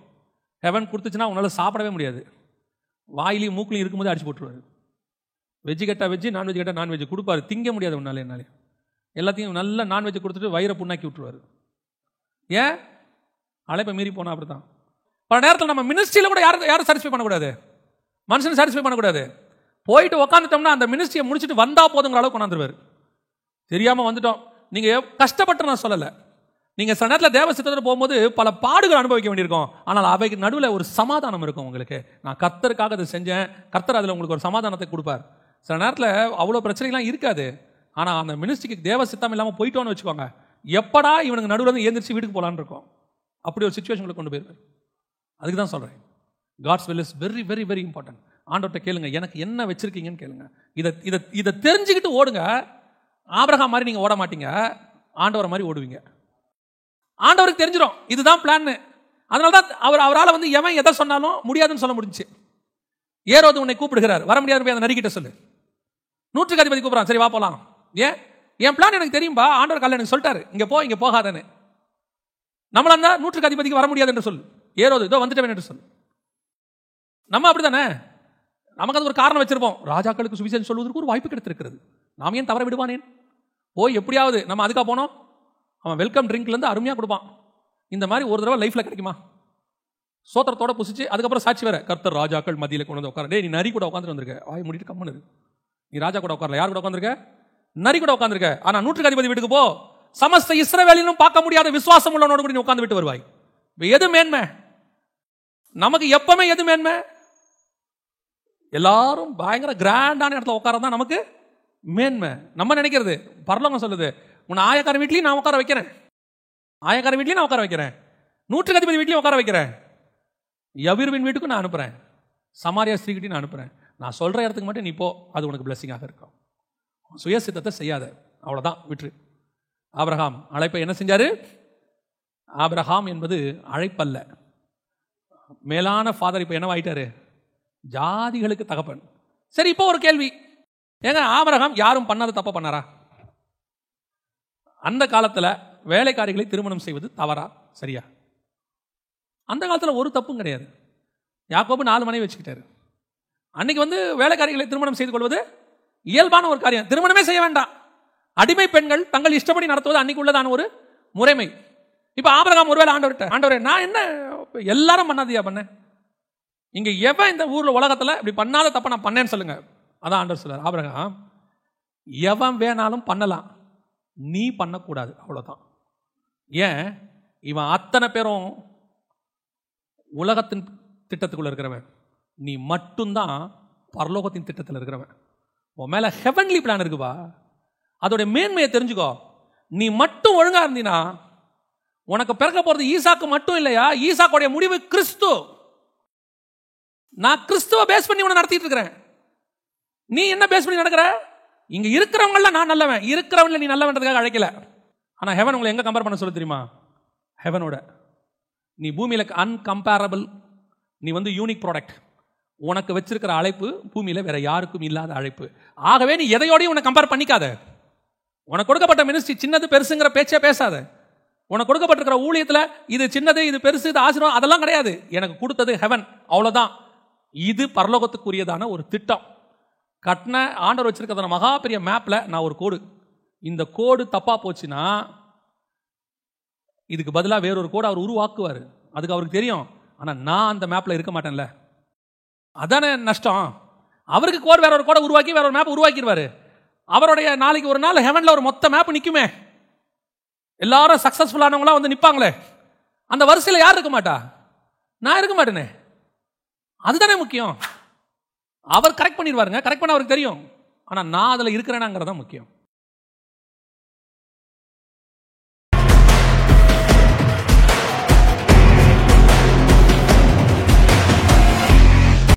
ஹெவன் கொடுத்துச்சுன்னா உன்னால் சாப்பிடவே முடியாது. வாயிலையும் மூக்கிலையும் இருக்கும்போது அடிச்சு போட்டுருவாரு. வெஜ்ஜு கேட்டால் வெஜ்ஜு, நான்வெஜ் கேட்டால் நான்வெஜ் கொடுப்பாரு. திங்க முடியாது உன்னாலே. என்னாலே எல்லாத்தையும் நல்ல நான்வெஜ் கொடுத்துட்டு வயிறை புண்ணாக்கி விட்டுருவாரு. ஏன்? அழைப்பை மீறி போனால் அப்படி தான். பல நேரத்தில் நம்ம மினிஸ்ட்ரியில் கூட யாரும் சாட்டிஸ்ஃபை பண்ணக்கூடாது, மனுஷனை சாட்டிஸ்ஃபை பண்ணக்கூடாது. போயிட்டு உட்காந்துட்டோம்னா அந்த மினிஸ்ட்ரியை முடிச்சுட்டு வந்தால் போதுங்கிற அளவுக்கு கொண்டாந்துருவார். தெரியாமல் வந்துட்டோம். நீங்கள் கஷ்டப்பட்டு நான் சொல்லலை, நீங்கள் சில நேரத்தில் தேவ சித்தத்தில் போகும்போது பல பாடுகள் அனுபவிக்க வேண்டியிருக்கும். ஆனால் அவைக்கு நடுவில் ஒரு சமாதானம் இருக்கும் உங்களுக்கு. நான் கர்த்தருக்காக அதை செஞ்சேன், கர்த்தர் அதில் உங்களுக்கு ஒரு சமாதானத்தை கொடுப்பார். சில நேரத்தில் அவ்வளோ பிரச்சனைலாம் இருக்காது. ஆனால் அந்த மினிஸ்ட்ரிக்கு தேவ சித்தம் இல்லாமல் போயிட்டோன்னு வச்சுக்கோங்க, எப்படா இவனுக்கு நடுவில் வந்து எழுந்திரிச்சு வீட்டுக்கு போகலான்னு இருக்கும். அப்படி ஒரு சிச்சுவேஷனுக்கு கொண்டு போயிருவார். அதுக்கு தான் சொல்கிறேன், God's will is very very very important. ஆண்டவர்கிட்ட கேளுங்க, எனக்கு என்ன வச்சிருக்கீங்கன்னு கேளுங்க. இதை தெரிஞ்சுக்கிட்டு ஓடுங்க. ஆபிரகாம் மாதிரி நீங்கள் ஓட மாட்டீங்க, ஆண்டவரை மாதிரி ஓடுவீங்க. ஆண்டவருக்கு தெரிஞ்சிடும் இதுதான் பிளான். அதனால தான் அவரால் வந்து எவன் எதை சொன்னாலும் முடியாதுன்னு சொல்ல முடிஞ்சு. ஏரோது உன்னை கூப்பிடுகிறார், வர முடியாது போய் அந்த நரிக்கிட்ட சொல்லு. 100க்கு அதிபதி கூப்பிட்றான், சரி வா போகலாம். ஏன்? என் பிளான் எனக்கு தெரியும்பா, ஆண்டவர் காலையில் எனக்கு சொல்லிட்டாரு, இங்கே போ இங்கே போகாதன்னு. நம்மளா இருந்தா 100க்கு அதிபதிக்கு வர முடியாது என்று சொல்லு, ஏரோது இதோ வந்துட்டேன் என்று சொல்லு. நம்ம அப்படி தானே, நமக்கு அது ஒரு காரணம் வச்சிருப்போம். ராஜாக்களுக்கு சுவிசேஷம் சொல்வதற்கு ஒரு வாய்ப்பு கிடைத்திருக்கிறது, நாம் ஏன் தவற விடுவானேன்? போய் எப்படியாவது நம்ம அதுக்காக போனோம். அவன் வெல்கம் ட்ரிங்க்லேருந்து அருமையாக கொடுப்பான். இந்த மாதிரி ஒரு தடவை லைஃப்பில் கிடைக்குமா? சோத்திரத்தோட புசிச்சு அதுக்கப்புறம் சாட்சி வேற, கர்த்தர் ராஜாக்கள் மத்தியில் கொண்டு வந்து உட்கார. டே, நீ நரி கூட உட்காந்துட்டு வந்திருக்க, வாய் மூடிட்டு கம்மனு இரு. நீ ராஜா கூட உட்காரல, யார் கூட உட்காந்துருக்க? நரி கூட உட்காந்துருக்க. ஆனால் 100க்கு அதிபதி வீட்டுக்கு போ, சமஸ்த இஸ்ரவேலிலும் பார்க்க முடியாத விசுவாசம் உள்ளவனோடு கூட நீ உட்காந்து விட்டு வருவாய். எது மேன்மை? நமக்கு எப்பவுமே எது மேன்மை? எல்லாரும் பயங்கர கிராண்டான இடத்துல உட்காரதான் நமக்கு மேன்மை. நம்ம நினைக்கிறது, பரலோகம் சொல்லுது, உன்னை ஆயக்கார வீட்லையும் நான் உட்கார வைக்கிறேன், ஆயக்கார வீட்லையும் நான் உட்கார வைக்கிறேன், 100க்கு அதிபதி வீட்லையும் உட்கார வைக்கிறேன், யவீருவின் வீட்டுக்கும் நான் அனுப்புகிறேன், சமாரியா ஸ்திரீகிட்டையும் நான் அனுப்புகிறேன். நான் சொல்கிற இடத்துக்கு மட்டும் நீ போ, அது உனக்கு பிளெஸிங்காக இருக்கும். சுயசித்தத்தை செய்யாத, அவ்வளோதான், விட்டுரு. ஆபிரகாம் அழைப்பை என்ன செஞ்சாரு? ஆபிரகாம் என்பது அழைப்பல்ல, மேலான ஃபாதர். இப்போ என்னவாயிட்டாரு? ஜாதிகளுக்கு தகப்பன். சரி, இப்போ ஒரு கேள்வி, ஏங்க ஆபிரகாம் யாரும் பண்ணாத தப்ப பண்ணாரா? அந்த காலத்தில் வேலைக்காரிகளை திருமணம் செய்வது தவறா சரியா? அந்த காலத்தில் ஒரு தப்பும் கிடையாது. யாக்கோபு 4 மனைவி வச்சுக்கிட்டாரு. அன்னைக்கு வந்து வேலைக்காரிகளை திருமணம் செய்து கொள்வது இயல்பான ஒரு காரியம், திருமணமே செய்ய வேண்டாம். அடிமை பெண்கள் தங்கள் இஷ்டப்படி நடத்துவது அன்னைக்கு உள்ளதான ஒரு முறைமை. இப்போ ஆபிரகாம் ஒருவேளை ஆண்டவரே நான் என்ன எல்லாரும் பண்ணாதியா பண்ணேன், இங்க எவன் இந்த ஊர்ல உலகத்தில் இப்படி பண்ணாத தப்ப நான் பண்ணேன்னு சொல்லுங்க. அதான் ஆண்டவர் சொல்றார், ஆபிரகாம் எவன் வேணாலும் பண்ணலாம், நீ பண்ணக்கூடாது, அவ்வளவுதான். ஏன்? இவன் அத்தனை பேரும் உலகத்தின் திட்டத்துக்குள்ள இருக்கிறவன், நீ மட்டும்தான் பரலோகத்தின் திட்டத்தில் இருக்கிறவன். உன் மேல ஹெவன்லி பிளான் இருக்குப்பா, அதோட மேன்மையை தெரிஞ்சுக்கோ. நீ மட்டும் ஒழுங்கா இருந்தீனா உனக்கு பிறக்க போறது ஈசாக்கு மட்டும் இல்லையா, ஈசாக்குடைய முடிவு கிறிஸ்து. நான் கிறிஸ்துவ பேஸ் பண்ணி உன்னை நடத்திட்டு இருக்கிறேன். நீ என்ன பேஸ் பண்ணி நடக்கிற? இங்க இருக்கிறவங்கள நான் நல்லவன், இருக்கிறவங்கள நீ நல்லவன்றதுக்காக அழைக்கல. ஆனா ஹெவன் உங்களை எங்க கம்பேர் பண்ண சொல்ல தெரியுமா? ஹெவனோட. நீ பூமியில அன்கம்பேரபிள், நீ வந்து யூனிக் ப்ராடக்ட். உனக்கு வச்சிருக்கிற அழைப்பு பூமியில வேற யாருக்கும் இல்லாத அழைப்பு. ஆகவே நீ எதையோடையும் உன்னை கம்பேர் பண்ணிக்காத. உனக்கு கொடுக்கப்பட்ட மினிஸ்ட்ரி சின்னது பெருசுங்கிற பேச்சே பேசாத. உனக்கு கொடுக்கப்பட்டிருக்கிற ஊழியத்தில் இது சின்னது இது பெருசு இது ஆசீர்வாதம் அதெல்லாம் கிடையாது. எனக்கு கொடுத்தது ஹெவன், அவ்வளவுதான். இது பரலோகத்துக்குரியதான ஒரு திட்டம். கட்டின ஆண்டவர் வச்சிருக்கிறதான மகா பெரிய மேப்ல நான் ஒரு கோடு, இந்த கோடு தப்பா போச்சுன்னா இதுக்கு பதிலாக வேறொரு கோடு அவர் உருவாக்குவார். அதுக்கு அவருக்கு தெரியும். ஆனா நான் அந்த மேப்ல இருக்க மாட்டேன்ல, அதானே நஷ்டம். அவருக்கு கோடு வேற ஒரு கோடை உருவாக்கி வேற ஒரு மேப் உருவாக்கிடுவாரு. அவருடைய நாளைக்கு ஒரு நாள் ஹெவன்ல ஒரு மொத்த மேப் நிக்குமே, எல்லாரும் சக்சஸ்ஃபுல்லானவங்களா வந்து நிப்பாங்களே, அந்த வரிசையில் யார் இருக்க மாட்டா? நான் இருக்க மாட்டேனே. அதுதானே முக்கியம். அவர் கரெக்ட் பண்ணிடுவாருங்க, கரெக்ட் பண்ண அவருக்கு தெரியும். ஆனால் நான் அதில் இருக்கிறேனாங்கிறதான் முக்கியம்.